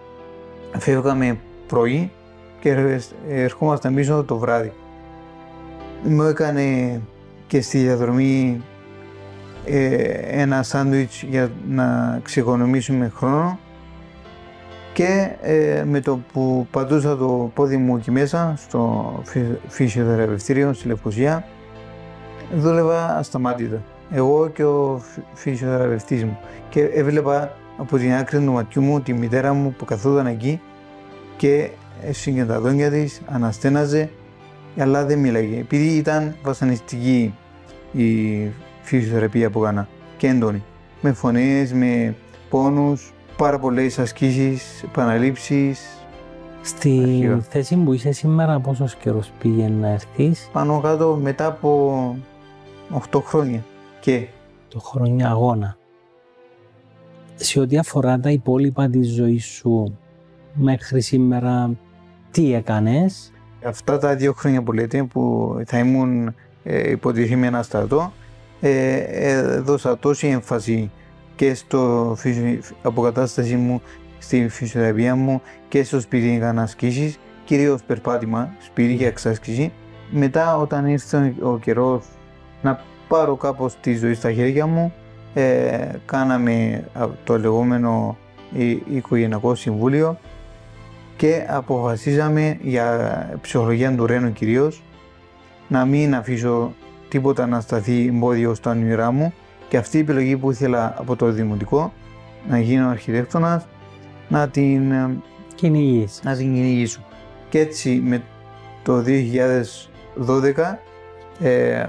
Φεύγαμε πρωί και ερχόμασταν πίσω το βράδυ. Μου έκανε και στη διαδρομή ένα σάντουιτς για να ξεκονομήσουμε χρόνο και με το που πατούσα το πόδι μου εκεί μέσα στο φυσιοθεραπευτήριο στη Λευκοσία, δούλευα ασταμάτητα. Εγώ και ο φυσιοθεραπευτής μου. Και έβλεπα από την άκρη του ματιού μου τη μητέρα μου που καθόταν εκεί και έσυγε τα δόντια της, αναστέναζε, αλλά δεν μίλαγε. Επειδή ήταν βασανιστική η φυσιοθεραπεία που έκανα και έντονη. Με φωνές, με πόνους, πάρα πολλές ασκήσεις, επαναλήψεις. Στη θέση που είσαι σήμερα, πόσος καιρός πήγε να έρθεις? Πάνω κάτω μετά από 8 χρόνια και. Το χρόνια αγώνα. Σε ό,τι αφορά τα υπόλοιπα της ζωής σου μέχρι σήμερα, τι έκανες? Αυτά τα 2 χρόνια που λέτε που θα ήμουν υποτιθέμενα στρατό, έδωσα τόση έμφαση και στο αποκατάσταση μου, στη φυσιοθεραπεία μου και στο σπίτι έκανα ασκήσεις, κυρίως περπάτημα, σπίτι και εξάσκηση. Μετά όταν ήρθε ο καιρός να πάρω κάπως τη ζωή στα χέρια μου, κάναμε το λεγόμενο οικογενειακό συμβούλιο και αποφασίσαμε για ψυχολογία του Ρένου κυρίως να μην αφήσω τίποτα να σταθεί εμπόδιο στα όνειρά μου και αυτή η επιλογή που ήθελα από το δημοτικό να γίνω αρχιτέκτονας να την κυνηγήσω. Και έτσι με το 2012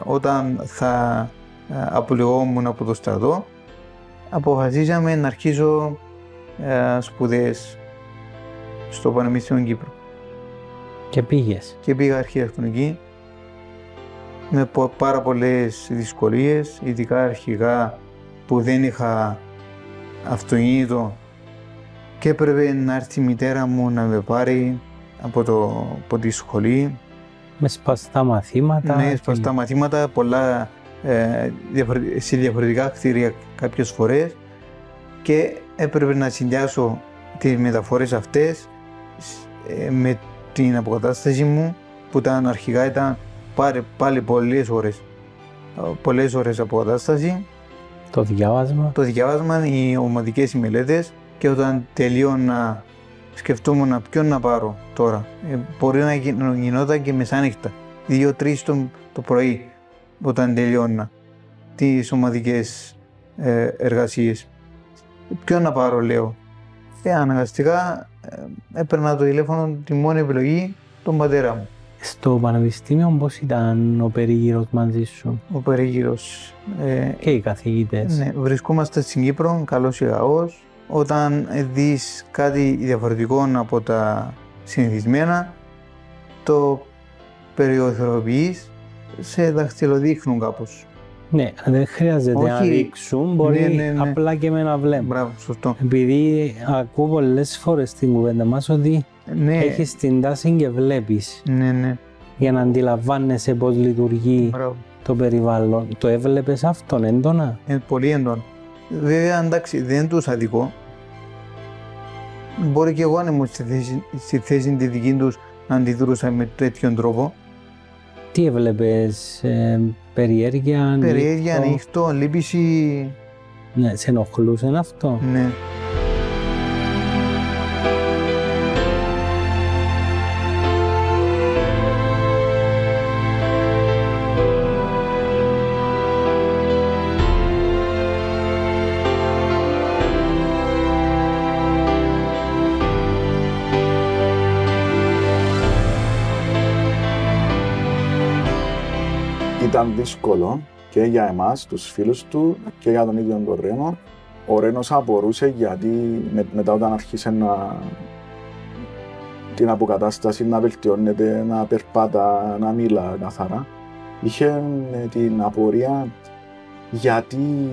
όταν θα απολυγόμουν από το στρατό αποφασίσαμε να αρχίσω σπουδές στο Πανεπιστήμιο Κύπρου. Και πήγες? Και πήγα αρχιτεκτονική με πάρα πολλές δυσκολίες, ειδικά αρχικά που δεν είχα αυτοκίνητο και έπρεπε να έρθει η μητέρα μου να με πάρει από τη σχολή. Με σπαστά μαθήματα. Ναι, σπαστά μαθήματα, πολλά σε διαφορετικά κτίρια κάποιες φορές και έπρεπε να συνδυάσω τις μεταφορές αυτές με την αποκατάσταση μου που αρχικά πάλι πολλές ώρες αποκατάσταση. Το διάβασμα, οι ομαδικές μελέτες και όταν τελείωνα σκεφτόμουν ποιον να πάρω τώρα. Μπορεί να γινόταν και μεσάνυχτα, 2-3 το πρωί όταν τελειώνα τις ομαδικές εργασίες. Ποιον να πάρω λέω. Αναγκαστικά έπαιρνα το τηλέφωνο, τη μόνη επιλογή, τον πατέρα μου. Στο πανεπιστήμιο πώς ήταν ο περίγυρος μαζί σου? Ο περίγυρος. Και οι καθηγητές. Ναι, βρισκόμαστε στην Κύπρο, καλός ή κακός. Όταν δεις κάτι διαφορετικό από τα συνηθισμένα, το περιοθεροποιείς, σε δαχτυλοδείχνουν κάπως. Ναι, δεν χρειάζεται να δείξουν, μπορεί απλά και με ένα βλέμμα. Μπράβο, σωστό. Επειδή ακούω πολλές φορές στην κουβέντα μας ότι έχεις την τάση και βλέπεις. Ναι. Για να αντιλαμβάνεσαι πώς λειτουργεί το περιβάλλον. Το έβλεπες αυτόν έντονα? Πολύ έντονα. Βέβαια, εντάξει, δεν τους αδικώ. Μπορεί και εγώ αν ήμουν στη θέση τη δική τους να αντιδρούσα με τέτοιον τρόπο. Τι έβλεπες, περιέργεια, ανοιχτό, λύπηση. Ναι, σε ενοχλούσε αυτό? Ναι. Ήταν δύσκολο και για εμάς, τους φίλους του και για τον ίδιο τον Ρένο. Ο Ρένος απορούσε γιατί μετά όταν άρχισε την αποκατάσταση να βελτιώνεται, να περπάτα, να μιλά καθαρά, είχε την απορία γιατί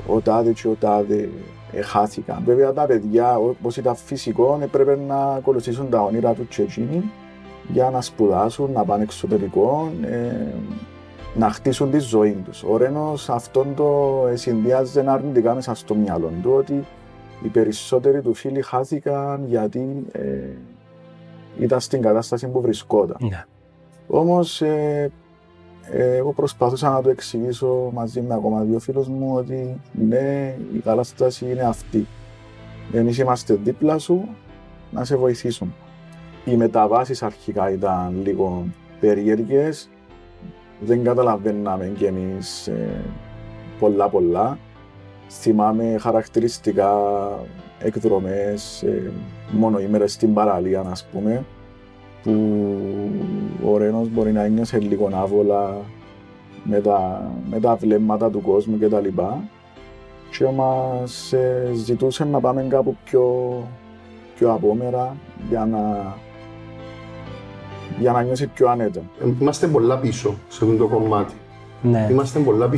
ο τάδε και ο τάδε χάθηκαν. Βέβαια τα παιδιά, όπως ήταν φυσικό, έπρεπε να ακολουθήσουν τα όνειρα του και εκείνοι για να σπουδάσουν, να πάνε εξωτερικό, να χτίσουν τη ζωή τους. Ο Ρένος αυτόν το συνδυάζε αρνητικά μέσα στο μυαλό του, ότι οι περισσότεροι του φίλοι χάθηκαν γιατί ήταν στην κατάσταση που βρισκόταν. Ναι. Όμως, εγώ προσπαθούσα να το εξηγήσω μαζί με ακόμα δύο φίλους μου ότι ναι, η κατάσταση είναι αυτή. Εμείς είμαστε δίπλα σου να σε βοηθήσουμε. Οι μεταβάσεις αρχικά ήταν λίγο περίεργες. Δεν καταλαβαίναμε κι εμείς πολλά. Θυμάμαι χαρακτηριστικά εκδρομές, μονοήμερες στην παραλία, ας πούμε, που ο Ρένος μπορεί να ένιωσε λίγο άβολα με τα βλέμματα του κόσμου κτλ. Και μας ζητούσε να πάμε κάπου πιο απόμερα για να νιώσει πιο άνετα. Είμαστε πολλά πίσω σε αυτό το κομμάτι. Ναι. Είμαστε πολλά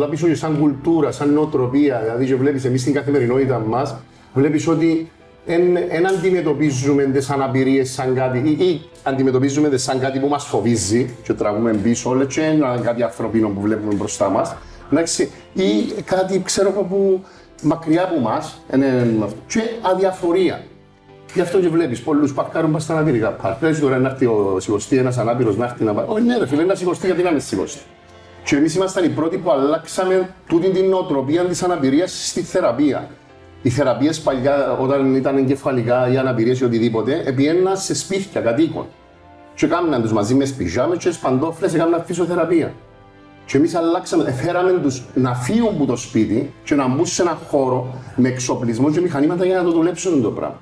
πίσω και σαν κουλτούρα, σαν νοοτροπία. Δηλαδή, και βλέπεις εμείς στην καθημερινότητα μας, βλέπεις ότι δεν αντιμετωπίζουμε τις αναπηρίες σαν κάτι ή αντιμετωπίζουμε τις σαν κάτι που μας φοβίζει και τραβούμε πίσω, όλες και είναι κάτι ανθρωπίνο που βλέπουμε μπροστά μας. Εντάξει, ή κάτι, ξέρω εγώ, που μακριά από μας και αδιαφορία. Γι' αυτό και βλέπεις πολλούς παρκάρουν πας στα αναπηρικά πάρκ. Λες τώρα να έρθει ο σηκωστή, ένας ανάπηρος να έρθει να πάει. Όχι, ναι, ρε φίλε, να σηκωστεί γιατί να με σηκωστεί. Και εμείς ήμασταν οι πρώτοι που αλλάξαμε τούτη την νοοτροπία της αναπηρίας στη θεραπεία. Οι θεραπείες παλιά, όταν ήταν εγκεφαλικά ή αναπηρίες ή οτιδήποτε, πήγαιναν σε σπίτια κατοίκων. Και κάμναν τους μαζί με σπιζάμες και παντόφλες, έκαναν φυσιοθεραπεία. Και εμείς αλλάξαμε, φέραμε τους να φύγουν από το σπίτι και να μπουν σε έναν χώρο με εξοπλισμό και μηχανήματα για να το δουλέψουν το πράγμα.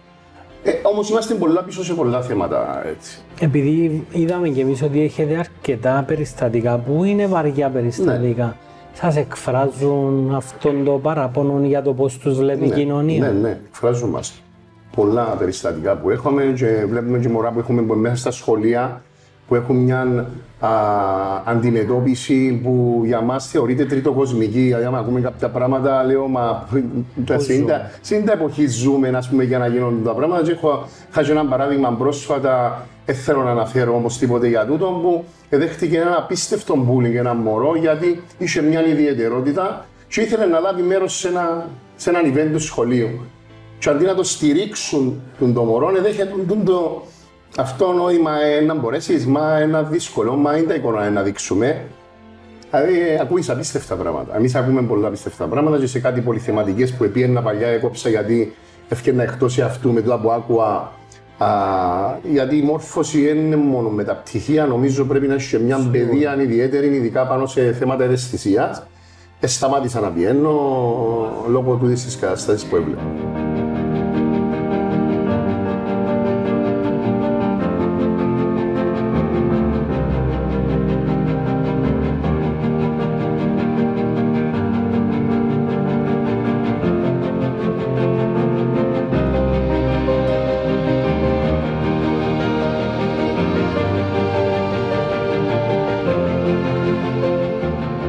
Όμως είμαστε πολλά πίσω σε πολλά θέματα έτσι. Επειδή είδαμε κι εμείς ότι έχετε αρκετά περιστατικά που είναι βαριά περιστατικά. Ναι. Σας εκφράζουν αυτόν το παράπονο για το πώς τους βλέπει η κοινωνία. Ναι, εκφράζουν μας. Πολλά περιστατικά που έχουμε και βλέπουμε και μωρά που έχουμε μέσα στα σχολεία που έχουν μια αντιμετώπιση που για μας θεωρείται τριτοκοσμική. Δηλαδή, άμα ακούμε κάποια πράγματα, λέω, μα στην τα εποχή ζούμε, ας πούμε, για να γίνονται τα πράγματα. Και είχα και ένα παράδειγμα πρόσφατα, δεν θέλω να αναφέρω όμως τίποτε για τούτο, που δέχτηκε ένα απίστευτο bullying ένα μωρό, γιατί είχε μια ιδιαιτερότητα και ήθελε να λάβει μέρος σε έναν event του σχολείου. Και αντί να το στηρίξουν το μωρό, δέχεται αυτό νόημα να μπορέσεις, μα ένα δύσκολο, μα είναι τα εικόνα να δείξουμε. Δηλαδή, ακούεις απίστευτα πράγματα. Εμείς ακούμε πολλά απίστευτα πράγματα και σε κάτι πολυθεματικές που επήγαινα παλιά έκοψα γιατί έφτιανα εκτός αυτού με το που άκουα. Γιατί η μόρφωση δεν είναι μόνο με τα πτυχία, νομίζω πρέπει να έχει και μια παιδεία ιδιαίτερη, ειδικά πάνω σε θέματα ευαισθησίας. Σταμάτησα να πηγαίνω λόγω του της κατάστασης που έβλεπα.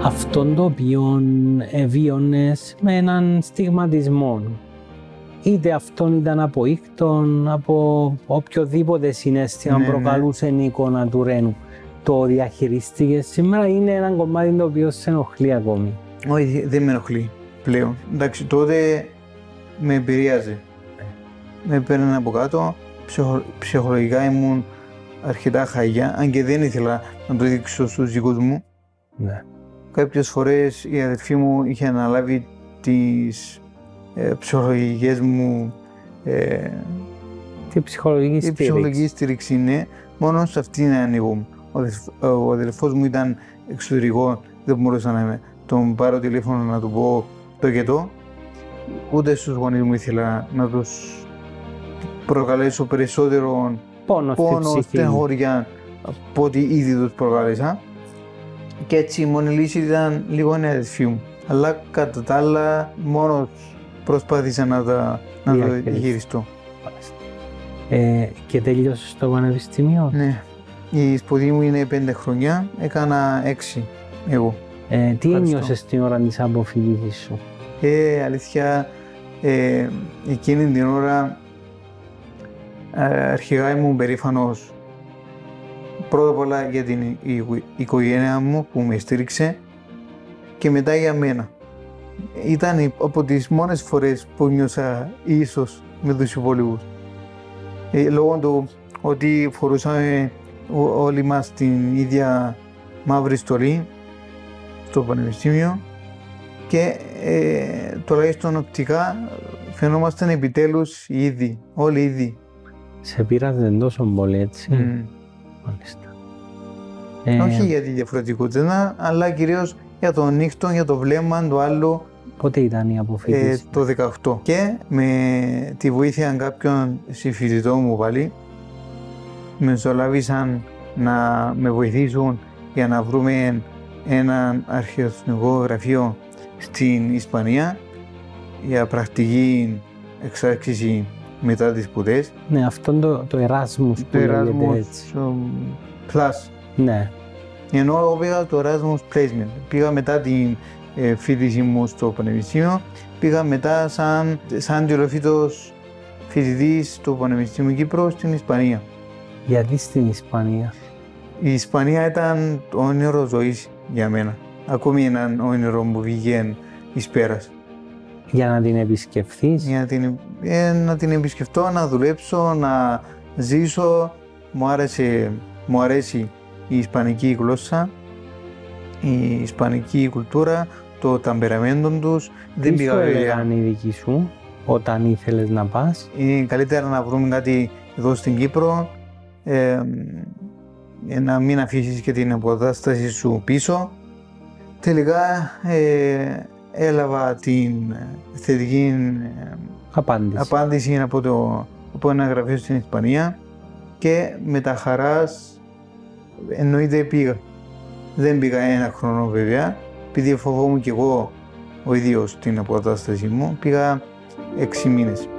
Αυτόν το οποίο βίωνες με έναν στιγματισμό. Είτε αυτόν ήταν από ήχτον, από οποιοδήποτε συναίσθημα προκαλούσε η εικόνα του Ρένου. Το διαχειριστήκες σήμερα, είναι ένα κομμάτι το οποίο σε ενοχλεί ακόμη. Όχι, δεν με ενοχλεί πλέον. Εντάξει, τότε με επηρέαζε. Με παίρνανε από κάτω, ψυχολογικά ήμουν αρκετά χαγιά, αν και δεν ήθελα να το δείξω στους δικούς μου. Ναι. Κάποιες φορές η αδερφή μου είχε αναλάβει τις ψυχολογικές μου τη ψυχολογική στήριξη, ναι. Μόνο σε αυτήν ανοίγω. Ο αδελφός μου ήταν εξωτερικό, δεν μπορούσα να τον πάρω τηλέφωνο να του πω το και το. Ούτε στους γονείς μου ήθελα να τους προκαλέσω περισσότερο πόνο, στενοχώρια από ό,τι ήδη τους προκάλεσα. Και έτσι η μόνη λύση ήταν λίγο η αδερφή μου. Αλλά κατά τα άλλα μόνος προσπάθησα να το διαχειριστώ. Και τέλειωσες στο πανεπιστήμιο? Ναι. Η σπουδή μου είναι 5 χρόνια, έκανα 6 εγώ. Τι ένιωσες την ώρα της αποφυγής σου? Αλήθεια, εκείνη την ώρα αρχικά ήμουν περήφανος πρώτα απ' όλα για την οικογένεια μου που με στήριξε και μετά για μένα. Ήταν από τις μόνες φορές που νιώσα ίσως με τους υπόλοιπους. Λόγω του ότι φορούσαμε όλοι μας την ίδια μαύρη στολή στο πανεπιστήμιο και τουλάχιστον οπτικά φαινόμασταν επιτέλους ήδη, όλοι ήδη. Σε πείραζε τόσο πολύ, έτσι? Μάλιστα. Όχι για τη διαφορετικότητα, αλλά κυρίως για το νύχτο, για το βλέμμα του άλλου. Πότε ήταν η αποφύγηση? Το 18. Και με τη βοήθεια κάποιων συμφοιτητών μου πάλι, με μεσολάβησαν να με βοηθήσουν για να βρούμε ένα αρχαιοτεχνικό γραφείο στην Ισπανία για πρακτική εξάσκηση μετά τις σπουδές. Ναι, αυτό το Erasmus που λέγεται έτσι. Plus. Ναι. Ενώ εγώ πήγα το Erasmus Placement. Πήγα μετά την φοιτησή μου στο πανεπιστήμιο. Πήγα μετά σαν γεωλοφύτος φοιτητής του Πανεπιστήμιου Κύπρου στην Ισπανία. Γιατί στην Ισπανία? Η Ισπανία ήταν το όνειρο ζωής για μένα. Ακόμη έναν όνειρο μου βγήκε εις πέρας. Για να την επισκεφθείς? Για να την επισκεφτώ, να δουλέψω, να ζήσω. Μου αρέσει η ισπανική γλώσσα, η ισπανική κουλτούρα, το ταμπεραμέντο τους. Τι σου έλεγαν οι δικοί σου όταν ήθελες να πας? Είναι καλύτερα να βρούμε κάτι εδώ στην Κύπρο, να μην αφήσεις και την αποκατάσταση σου πίσω. Τελικά έλαβα την θετική απάντηση από ένα γραφείο στην Ισπανία και με τα χαράς εννοείται πήγα. Δεν πήγα ένα χρόνο βέβαια, επειδή φοβόμουν κι εγώ ο ίδιος την αποκατάσταση μου, πήγα 6 μήνες.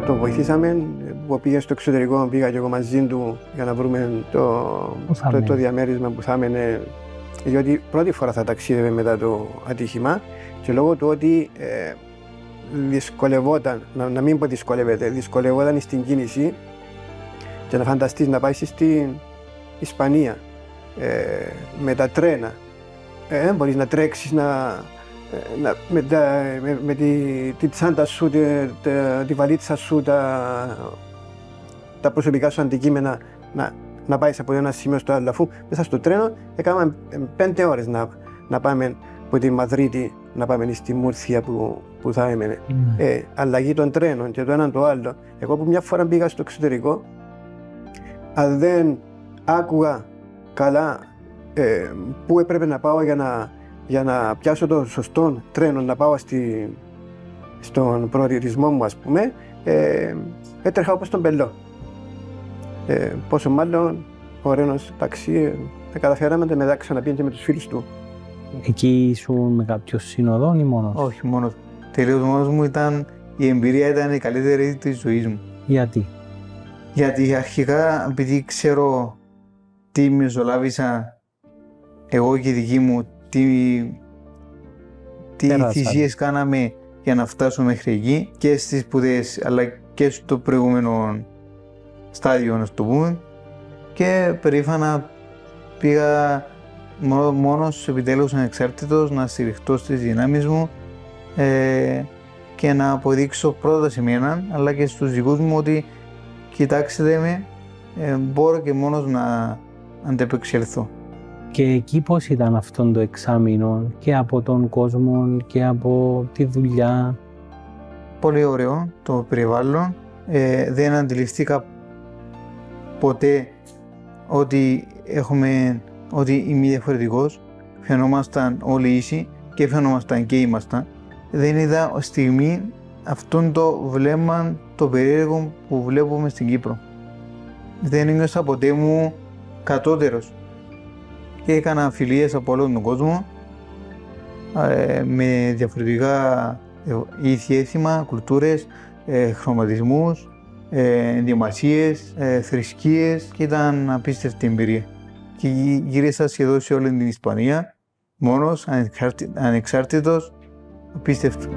Το βοηθήσαμε, που πήγε στο εξωτερικό, πήγα και εγώ μαζί του για να βρούμε το διαμέρισμα που θα έμενε. Διότι πρώτη φορά θα ταξίδευε μετά το ατύχημα και λόγω του ότι δυσκολευόταν, να μην πω δυσκολεύεται, δυσκολευόταν στην κίνηση και να φανταστείς να πάει στην Ισπανία με τα τρένα. Δεν μπορείς να τρέξεις με τη τσάντα σου, τη βαλίτσα σου, τα προσωπικά σου αντικείμενα να πάει από ένα σημείο στο άλλο, αφού μέσα στο τρένο έκαναμε 5 ώρες να πάμε από τη Μαδρίτη να πάμε στη Μούρθια που θα έμενε. Αλλαγή των τρένων και το έναν το άλλο. Εγώ που μια φορά πήγα στο εξωτερικό, αν δεν άκουγα καλά πού έπρεπε να πάω για να πιάσω το σωστό τρένο, να πάω στον προορισμό μου, ας πούμε, έτρεχα όπως τον πελό. Πόσο μάλλον ο Ρένος ταξί καταφέραμε να μετά ξαναπήγαινε και με τους φίλους του. Εκεί ήσουν με κάποιο συνοδόν ή μόνος? Όχι, μόνος. Τελείως μόνος μου. Η εμπειρία ήταν η καλύτερη της ζωής μου. Γιατί? Γιατί αρχικά, επειδή ξέρω τι μεσολάβησα εγώ και οι δικοί μου, τι θυσίες κάναμε για να φτάσουμε μέχρι εκεί και στις σπουδές αλλά και στο προηγούμενο στάδιο, να το πούμε, και περήφανα πήγα μόνος επιτέλους ανεξάρτητος να στηριχτώ στις δυνάμεις μου και να αποδείξω πρώτα σε μένα αλλά και στους δικούς μου ότι κοιτάξτε με, μπορώ και μόνος να αντεπεξέλθω. Και εκεί πώς ήταν αυτόν το εξάμηνο και από τον κόσμο και από τη δουλειά? Πολύ ωραίο το περιβάλλον. Δεν αντιληφθήκα ποτέ ότι είμαι διαφορετικός. Φαινόμασταν όλοι ίσοι και φαινόμασταν και ήμασταν. Δεν είδα στιγμή αυτόν το βλέμμα το περίεργο που βλέπουμε στην Κύπρο. Δεν νιώσα ποτέ μου κατώτερος. Και έκανα φιλίες από όλο τον κόσμο με διαφορετικά ήθη έθιμα, κουλτούρες, χρωματισμούς, ενδυμασίες, θρησκείες και ήταν απίστευτη εμπειρία. Και γύρισα σχεδόν σε όλη την Ισπανία, μόνος, ανεξάρτητος, απίστευτο.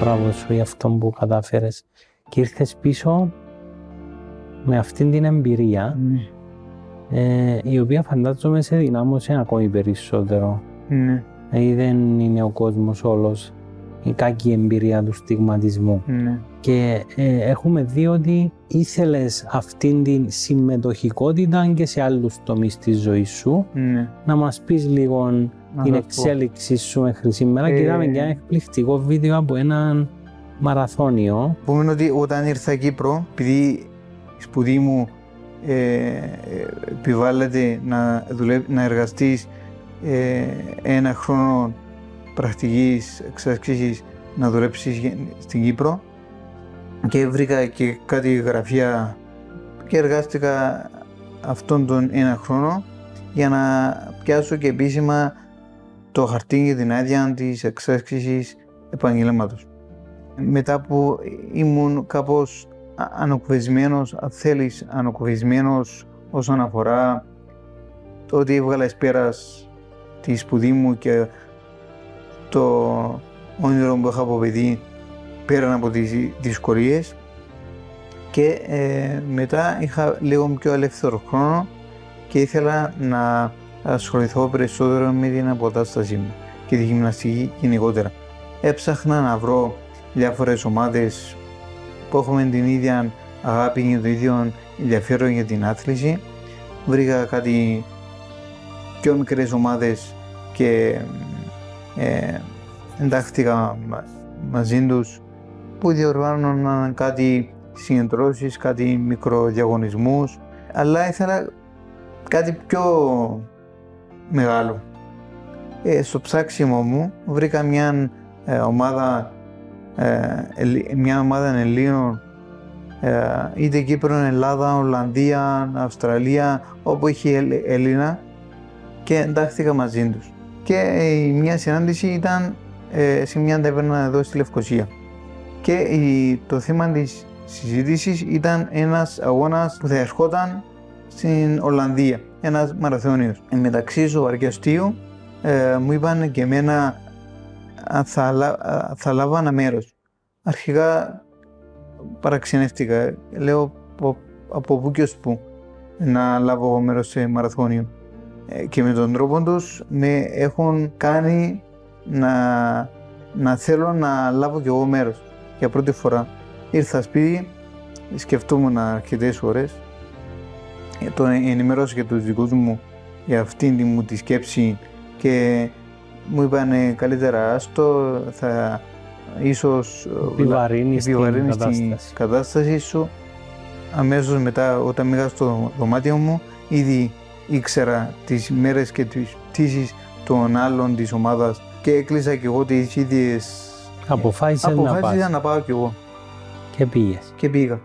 Μπράβο σου για αυτό που κατάφερες και ήρθες πίσω με αυτήν την εμπειρία η οποία φαντάζομαι σε δυνάμωσε ακόμη περισσότερο. Δεν είναι ο κόσμος όλος η κακή εμπειρία του στιγματισμού. Και έχουμε δει ότι ήθελες αυτήν την συμμετοχικότητα και σε άλλους τομείς της ζωής σου. Να μας πεις λίγο την εξέλιξη σου μέχρι σήμερα και είδαμε και ένα εκπληκτικό βίντεο από έναν μαραθώνιο. Πούμε ότι όταν ήρθα Κύπρο, επειδή η σπουδή μου επιβάλλεται να εργαστείς ένα χρόνο πρακτικής εξάσκησης να δουλέψεις στην Κύπρο και βρήκα και κάτι γραφεία και εργάστηκα αυτόν τον ένα χρόνο για να πιάσω και επίσημα το χαρτί για την άδεια της εξάσκησης επαγγελματός. Μετά που ήμουν κάπως ανακουφισμένος, αν θέλεις, ανακουφισμένος όσον αφορά το ότι έβγαλα εις πέρας τη σπουδή μου και το όνειρο που είχα από παιδί πέραν από τις δυσκολίες και μετά είχα λίγο πιο ελεύθερο χρόνο και ήθελα να ασχοληθώ περισσότερο με την αποκατάστασή μου και τη γυμναστική γενικότερα. Έψαχνα να βρω διάφορες ομάδες που έχουμε την ίδια αγάπη και το ίδιο ενδιαφέρον για την άθληση. Βρήκα κάτι πιο μικρές ομάδες και εντάχθηκα μαζί τους που διοργάνωναν κάτι συγκεντρώσεις, κάτι μικροδιαγωνισμούς, αλλά ήθελα κάτι πιο μεγάλο. Στο ψάξιμο μου βρήκα μια ομάδα Ελλήνων, είτε Κύπρο, Ελλάδα, Ολλανδία, Αυστραλία, όπου είχε Έλληνα και εντάχθηκα μαζί τους. Και μια συνάντηση ήταν σε μια ταβέρνα εδώ στη Λευκοσία. Και το θέμα της συζήτησης ήταν ένας αγώνας που θα ερχόταν στην Ολλανδία, ένας μαραθώνιος. Μεταξύ ζωαριαστείου μου είπαν και εμένα αν θα λάβανα μέρος. Αρχικά παραξενεύτηκα, λέω από πού και ως πού να λάβω μέρος σε μαραθώνιο. Και με τον τρόπο τους με έχουν κάνει να θέλω να λάβω κι εγώ μέρος. Για πρώτη φορά ήρθα σπίτι, σκεφτόμουν αρκετές ώρες, το ενημερώσα και τους δικούς μου για αυτήν μου τη σκέψη και μου είπαν καλύτερα άστο, θα ίσως επιβαρύνεις την κατάσταση σου. Αμέσως μετά όταν πήγα στο δωμάτιο μου ήδη ήξερα τις μέρες και τις πτήσεις των άλλων της ομάδας και έκλεισα και εγώ τις ίδιες αποφάσισα να πάω κι εγώ. Και πήγες. Και πήγα.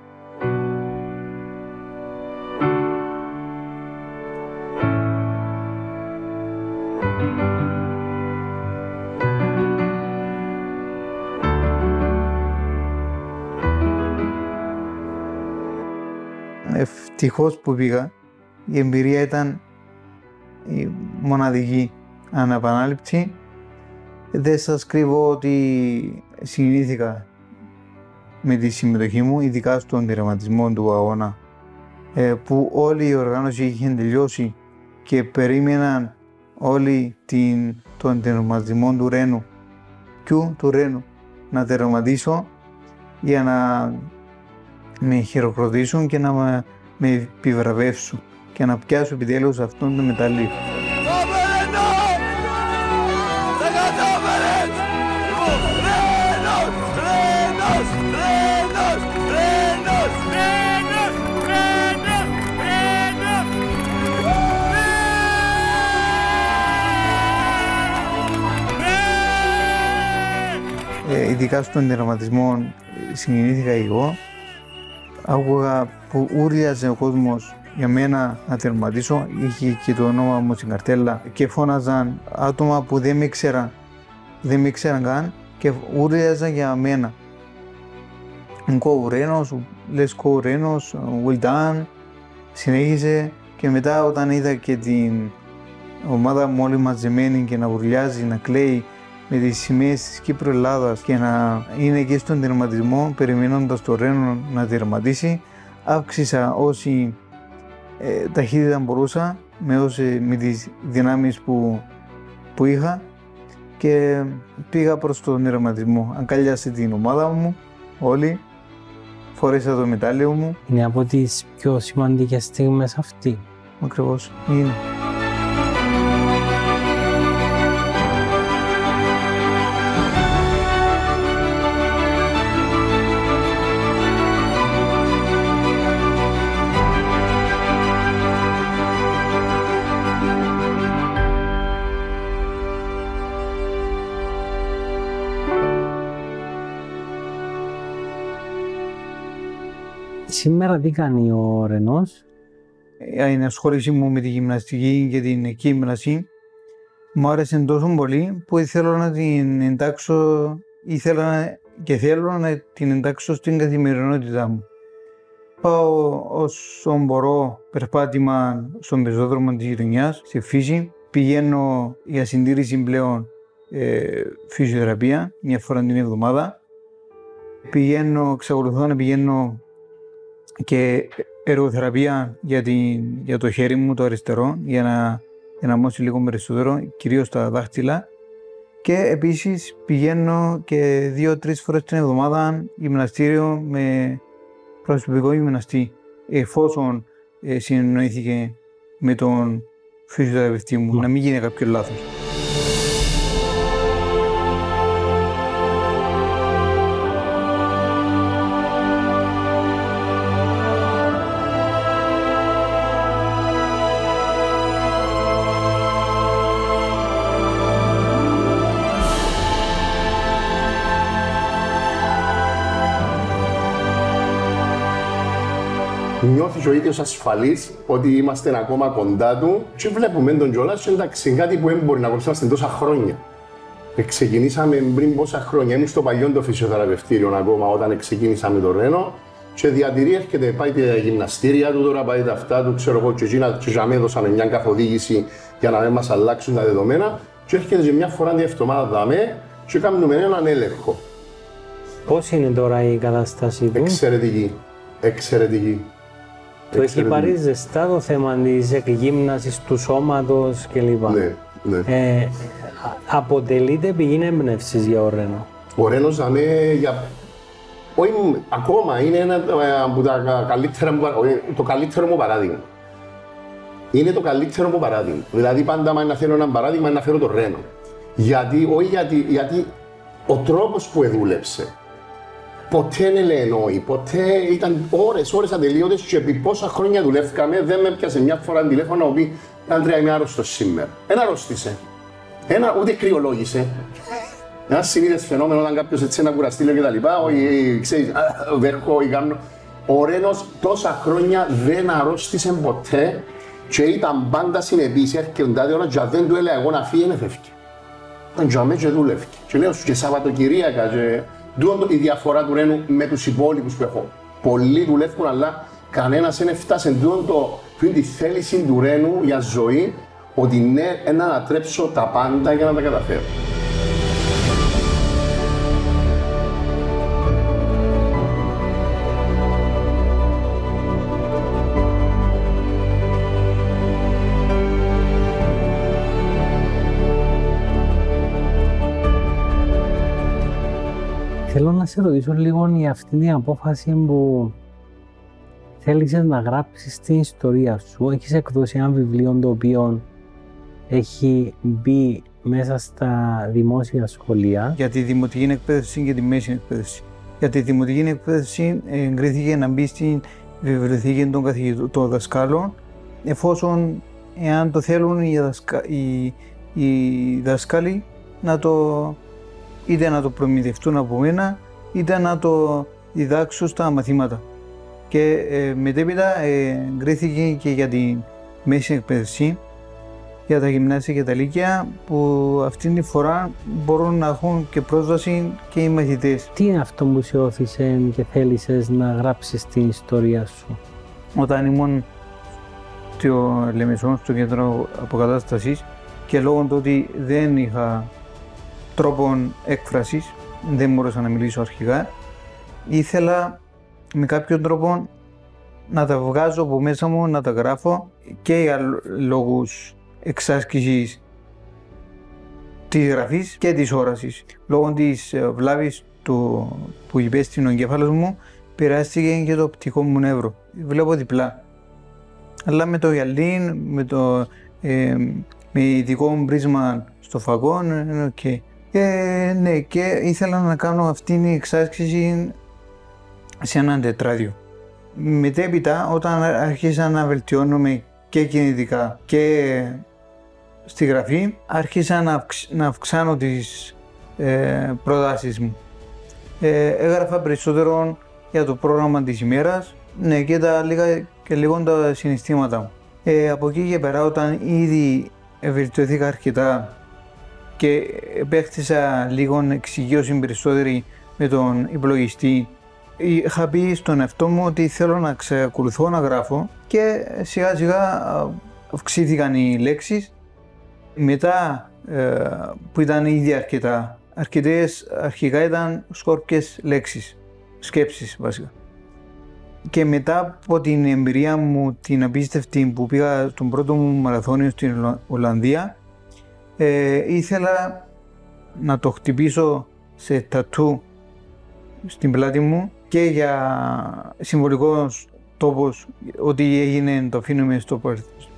Ευτυχώς που πήγα, η εμπειρία ήταν η μοναδική, αναπανάληπτη. Δεν σας κρύβω ότι συγκινήθηκα με τη συμμετοχή μου, ειδικά στον τερματισμό του αγώνα. που όλη η οργάνωση είχε τελειώσει και περίμεναν όλοι τον τερματισμό του Ρένου του Ρένου να τερματίσω για να με χειροκροτήσουν και να με επιβραβεύσουν και να πιάσω επιτέλους αυτόν το μετάλλιο. Ειδικά στον τερματισμό συγκινήθηκα εγώ. Άκουγα που ούρλιαζε ο κόσμος για μένα να τερματίσω, είχε και το όνομα μου στην καρτέλα και φώναζαν άτομα που δεν με ήξεραν καν και ούρλιαζαν για μένα. Κοουρένος, λες Κοουρένος, well done, συνέχισε και μετά όταν είδα και την ομάδα μου όλη μαζεμένη και να ουρλιάζει, να κλαίει με τις σημαίες της Κύπρου Ελλάδας και να είναι και στον τερματισμό περιμένοντας το Ρένο να τερματίσει, αύξησα όση ταχύτητα μπορούσα με τις δυνάμεις που είχα και πήγα προς τον τερματισμό. Αγκάλιασα την ομάδα μου όλοι, φορέσα το μετάλλιο μου. Είναι από τις πιο σημαντικές στιγμές αυτή. Ακριβώς, είναι. Σήμερα τι κάνει ο Ρενός? Η ενασχόληση μου με τη γυμναστική και την γύμναση μου άρεσε τόσο πολύ που ήθελα να την εντάξω, θέλω να την εντάξω στην καθημερινότητά μου. Πάω όσο μπορώ περπάτημα στον πεζόδρομο της γειτονιάς, στη φύση. Πηγαίνω για συντήρηση πλέον φυσιοθεραπεία μια φορά την εβδομάδα. Εξακολουθώ να πηγαίνω και εργοθεραπεία για το χέρι μου το αριστερό για να εναμώσει λίγο περισσότερο, κυρίως τα δάχτυλα. Και επίσης πηγαίνω και 2-3 φορές την εβδομάδα γυμναστήριο με προσωπικό γυμναστή, εφόσον συνεννοήθηκε με τον φυσιοθεραπευτή μου, να μην γίνει κάποιο λάθος. Νιώθει ο ίδιος ασφαλής ότι είμαστε ακόμα κοντά του και βλέπουμε τον κιόλας και εντάξει, κάτι που δεν μπορεί να κορσόμαστε τόσα χρόνια. Ξεκινήσαμε πριν πόσα χρόνια, ήμουν στο παλιό το φυσιοθεραπευτήριο ακόμα όταν ξεκινήσαμε το Ρένο και διατηρεί, έρχεται, πάει τα γυμναστήρια του, τώρα πάει τα αυτά του, ξέρω εγώ, και εκείνα και έδωσαν μια καθοδήγηση για να μην μας αλλάξουν τα δεδομένα και έρχεται και μια φορά την εβδομάδα δάμε και κάνουμε έναν έλεγχο. Πώς είναι τώρα η κατάσταση του? Εξαιρετική. Εξαιρετική. Το έχει πάρει ζεστά το θέμα της εκγύμνασης του σώματος κλπ. Ναι. Αποτελείται πηγή έμπνευσης για ο Ρένο. Ο Ρένος ακόμα είναι ένα από τα καλύτερα μου, το καλύτερο μου παράδειγμα. Είναι το καλύτερο μου παράδειγμα. Δηλαδή πάντα αν θέλω ένα παράδειγμα να φέρω τον Ρένο. Γιατί ο τρόπος που δούλεψε, ποτέ δεν εννοεί, ποτέ ήταν ώρες ατελείωτες και επί πόσα χρόνια δουλεύκαμε, δεν με πιάσε μια φορά τηλέφωνο να πει «Άντρια, είμαι άρρωστος σήμερα». Ένα αρρώστησε. Ούτε κρυολόγησε. Ένα συνήθες φαινόμενο όταν κάποιος έτσι να κουραστεί και τα λοιπά, όχι, ξέρεις, βέρχω ή κάνω. Ο Ρένος τόσα χρόνια δεν αρρώστησε ποτέ και ήταν πάντα συνεπής, έρχεται τα ώρα και δεν του έλεγα εγώ να φύγει, δεν φεύγει. Ήταν και αμέ και δούλευκε. Και λέω και Σαββατοκυριακά και η διαφορά του Ρένου με τους υπόλοιπους που έχω. Πολλοί δουλεύουν, αλλά κανένας δεν έφτασε τη θέληση του Ρένου για ζωή, ότι ναι, να ανατρέψω τα πάντα για να τα καταφέρω. Θέλω να σε ρωτήσω λίγο για αυτή την απόφαση που θέλησες να γράψεις την ιστορία σου. Έχεις εκδώσει ένα βιβλίο το οποίο έχει μπει μέσα στα δημόσια σχολεία. Για τη δημοτική εκπαίδευση και τη μέση εκπαίδευση. Για τη δημοτική εκπαίδευση εγκρίθηκε να μπει στην βιβλιοθήκη των δασκάλων, εφόσον εάν το θέλουν οι δάσκαλοι είτε να το προμηθευτούν από μένα, είτε να το διδάξουν στα μαθήματα. Και μετέπειτα εγκρίθηκε και για τη μέση εκπαίδευση, για τα γυμνάσια και τα λύκεια, που αυτήν τη φορά μπορούν να έχουν και πρόσβαση και οι μαθητές. Τι είναι αυτό που σε όθησε και θέλησες να γράψεις την ιστορία σου? Όταν ήμουν στο Λεμεσόν, στο κέντρο αποκατάστασης, και λόγω του ότι δεν είχα τρόπο έκφρασης, δεν μπορούσα να μιλήσω αρχικά, ήθελα με κάποιον τρόπο να τα βγάζω από μέσα μου, να τα γράφω, και για λόγους εξάσκησης της γραφής και της όρασης. Λόγω της βλάβης που υπέστη ο εγκέφαλος μου, πειράστηκε και το οπτικό μου νεύρο. Βλέπω διπλά. Αλλά με το γυαλί, με ειδικό πρίσμα στο φακό, okay. Ναι, και ήθελα να κάνω αυτήν την εξάσκηση σε έναν τετράδιο. Μετέπειτα, όταν άρχισα να βελτιώνομαι και κινητικά και στη γραφή, άρχισα να αυξάνω τις προτάσεις μου. Έγραφα περισσότερο για το πρόγραμμα της ημέρας, ναι, και τα λίγα και λίγο τα συναισθήματα μου. Από εκεί και πέρα, όταν ήδη βελτιωθήκα αρκετά και επέκτησα λίγο εξοικείωση περισσότερη με τον υπολογιστή, είχα πει στον εαυτό μου ότι θέλω να ξεκολουθώ να γράφω, και σιγά σιγά αυξήθηκαν οι λέξεις. Μετά που ήταν ήδη αρκετές αρχικά ήταν σκόρπιες λέξεις, σκέψεις βασικά. Και μετά από την εμπειρία μου την απίστευτη που πήγα στον πρώτο μου μαραθώνιο στην Ολλανδία, ήθελα να το χτυπήσω σε τατού στην πλάτη μου, και για συμβολικός τόπος, ότι έγινε το αφήνουμε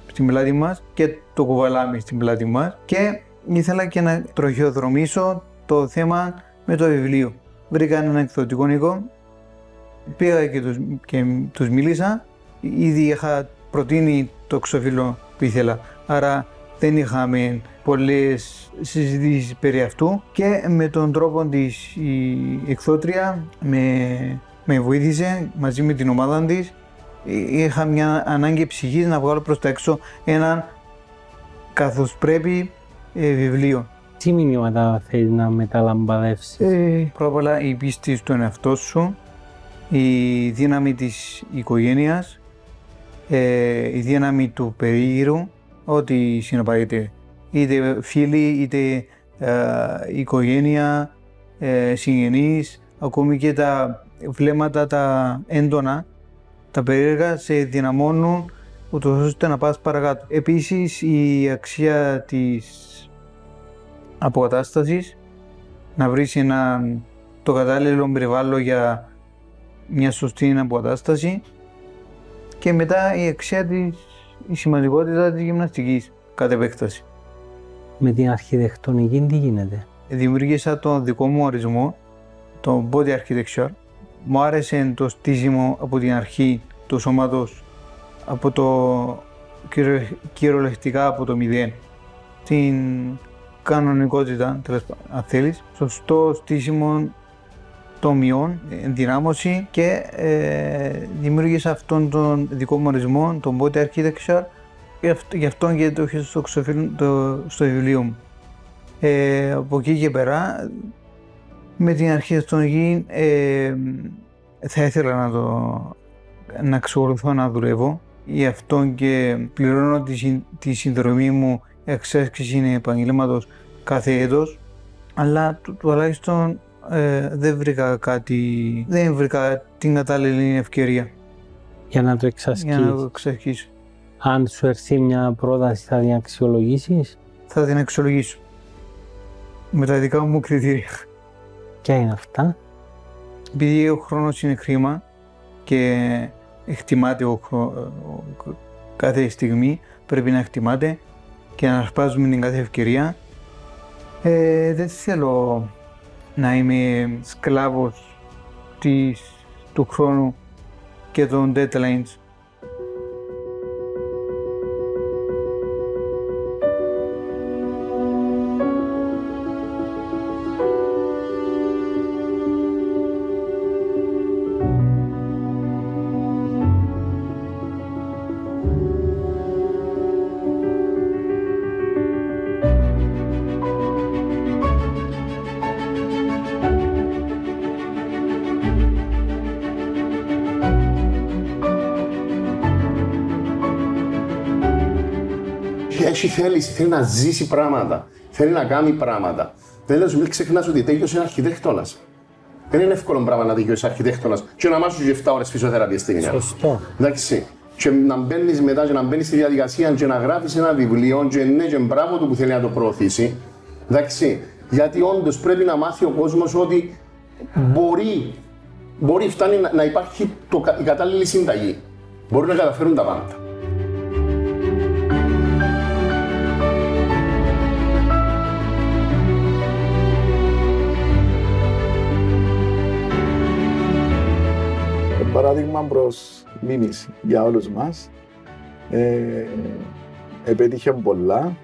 στην πλάτη μας και το κουβαλάμε στην πλάτη μας, και ήθελα και να τροχιοδρομήσω το θέμα με το βιβλίο. Βρήκα έναν εκδοτικό οίκο, πήγα και τους μίλησα, ήδη είχα προτείνει το εξώφυλλο που ήθελα, άρα δεν είχαμε πολλές συζητήσεις περί αυτού, και με τον τρόπο της η εκδότρια με βοήθησε μαζί με την ομάδα της. Είχα μια ανάγκη ψυχής να βγάλω προς τα έξω έναν καθώς πρέπει βιβλίο. Τι μηνύματα θέλεις να μεταλαμπαδεύσεις? Πρώτα απ' όλα η πίστη στον εαυτό σου, η δύναμη της οικογένειας, η δύναμη του περίγυρου, ό,τι συνεπάγεται, είτε φίλοι, είτε οικογένεια, συγγενείς, ακόμη και τα βλέμματα τα έντονα, τα περίεργα, σε δυναμώνουν ούτως ώστε να πας παρακάτω. Επίσης, η αξία της αποκατάστασης, να βρεις το κατάλληλο περιβάλλον για μια σωστή αποκατάσταση, και μετά η αξία η σημαντικότητα της γυμναστικής κατ' επέκταση. Με την αρχιτεκτονική τι γίνεται? Δημιούργησα τον δικό μου ορισμό, το body architecture. Μου άρεσε το στήσιμο από την αρχή του σώματος, από το κυριολεκτικά από το μηδέν. Την κανονικότητα, αν θέλεις, σωστό στήσιμο τομιών, ενδυνάμωση, και δημιούργησα αυτόν τον δικό μου ορισμό, τον body architecture, γι' αυτό και το έχω στο βιβλίο μου. Από εκεί και πέρα, με την αρχιτεκτονική θα ήθελα να εξακολουθώ να δουλεύω, γι' αυτό και πληρώνω τη συνδρομή μου εξάσκηση επαγγέλματος κάθε έτος, αλλά τουλάχιστον δεν βρήκα την κατάλληλη ευκαιρία για να το εξασκήσω. Αν σου έρθει μια πρόταση, θα την αξιολογήσεις? Θα την αξιολογήσω με τα δικά μου κριτήρια. Ποια είναι αυτά? επειδή ο χρόνος είναι χρήμα και εκτιμάται κάθε στιγμή, πρέπει να εκτιμάται και να αρπάζουμε την κάθε ευκαιρία. Δεν θέλω να είμαι σκλάβος του χρόνου και των deadlines. Θέλει να ζήσει πράγματα, θέλει να κάνει πράγματα. Τέλος, μην ξεχνάς ότι τέλειωσε αρχιτέκτονας. Δεν είναι εύκολο πράγμα να τελειώσει αρχιτέκτονας και να μάθεις 7 ώρες φυσιοθεραπεία στην ημέρα. Σωστό. Εντάξει. Και να μπαίνεις μετά και να μπαίνεις στη διαδικασία και να γράφεις ένα βιβλίο και ναι και μπράβο του που θέλει να το προωθήσει. Εντάξει. Γιατί όντως πρέπει να μάθει ο κόσμος ότι μπορεί φτάνει να υπάρχει η κατάλληλη συνταγή. Μπορούν να καταφέρουν τα πάντα. Παράδειγμα προς μίμηση για όλους μας. Επέτυχε πολλά.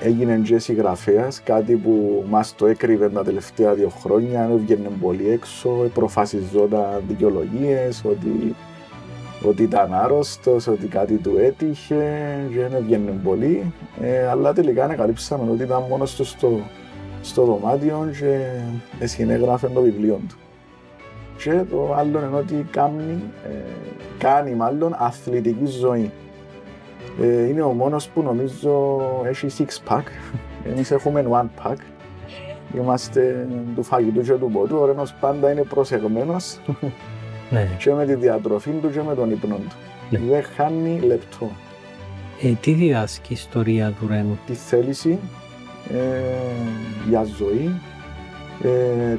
Έγινε και συγγραφέας, κάτι που μας το έκρυβε τα τελευταία 2 χρόνια. Έβγαινε πολύ έξω, προφασιζόταν δικαιολογίες ότι ήταν άρρωστος, ότι κάτι του έτυχε και δεν έβγαινε πολύ. Αλλά τελικά ανακαλύψαμε ότι ήταν μόνος του στο δωμάτιο και συνέγραφε το βιβλίο του. Και το άλλο είναι ότι κάνει μάλλον αθλητική ζωή. Είναι ο μόνος που νομίζω έχει 6-pack. Εμείς έχουμε 1-pack. Είμαστε του φαγητού και του ποτού. Ο Ρένος πάντα είναι προσεγμένος και με τη διατροφή του και με τον ύπνο του. Δεν χάνει λεπτό. Τι διδάσκει η ιστορία του Ρένου? Τη θέληση για ζωή.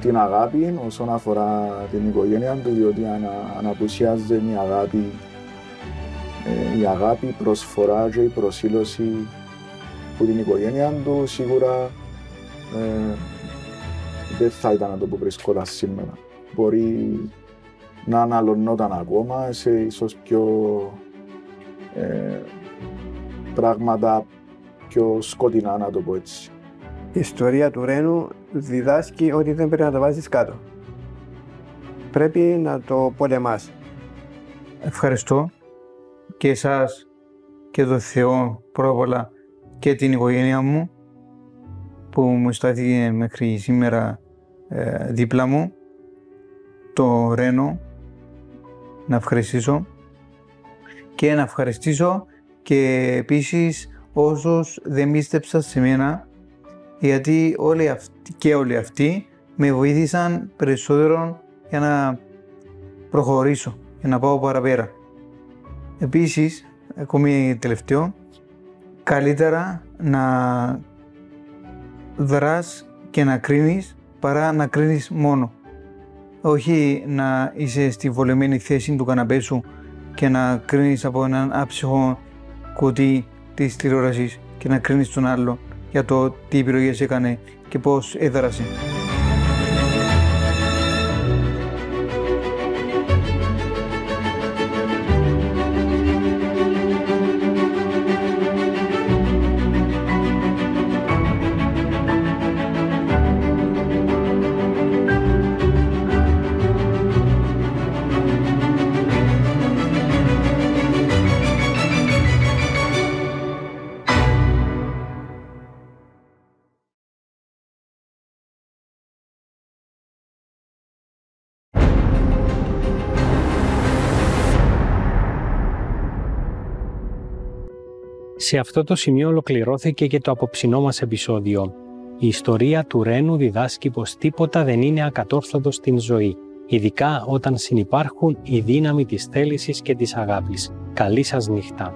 Την αγάπη όσον αφορά την οικογένεια του, διότι αν απουσιάζει η αγάπη, προσφορά και η προσήλωση που την οικογένεια του, σίγουρα δεν θα ήταν το που βρισκόταν σήμερα. Μπορεί να αναλωνόταν ακόμα σε ίσως πιο πράγματα πιο σκοτεινά, να το πω έτσι. Η ιστορία του Ρένου διδάσκει ότι δεν πρέπει να το βάζεις κάτω. Πρέπει να το πολεμάς. Ευχαριστώ και εσάς και τον Θεό πρώτα απ' όλα και την οικογένεια μου που μου στάθηκε μέχρι σήμερα δίπλα μου. Το Ρένο να ευχαριστήσω και να ευχαριστήσω και επίσης όσους δεν πίστεψαν σε μένα, γιατί όλοι αυτοί με βοήθησαν περισσότερο για να προχωρήσω, για να πάω παραπέρα. Επίσης, ακόμη τελευταίο, καλύτερα να δράς και να κρίνεις παρά να κρίνεις μόνο. Όχι να είσαι στη βολεμένη θέση του καναπέ σου και να κρίνεις από έναν άψυχο κουτί της τηλεόρασης και να κρίνεις τον άλλο για το τι επιλογές έκανε και πώς έδρασε. Σε αυτό το σημείο ολοκληρώθηκε και το απόψινό μας επεισόδιο. Η ιστορία του Ρένου διδάσκει πως τίποτα δεν είναι ακατόρθωτο στην ζωή, ειδικά όταν συνυπάρχουν η δύναμη της θέλησης και της αγάπης. Καλή σας νύχτα.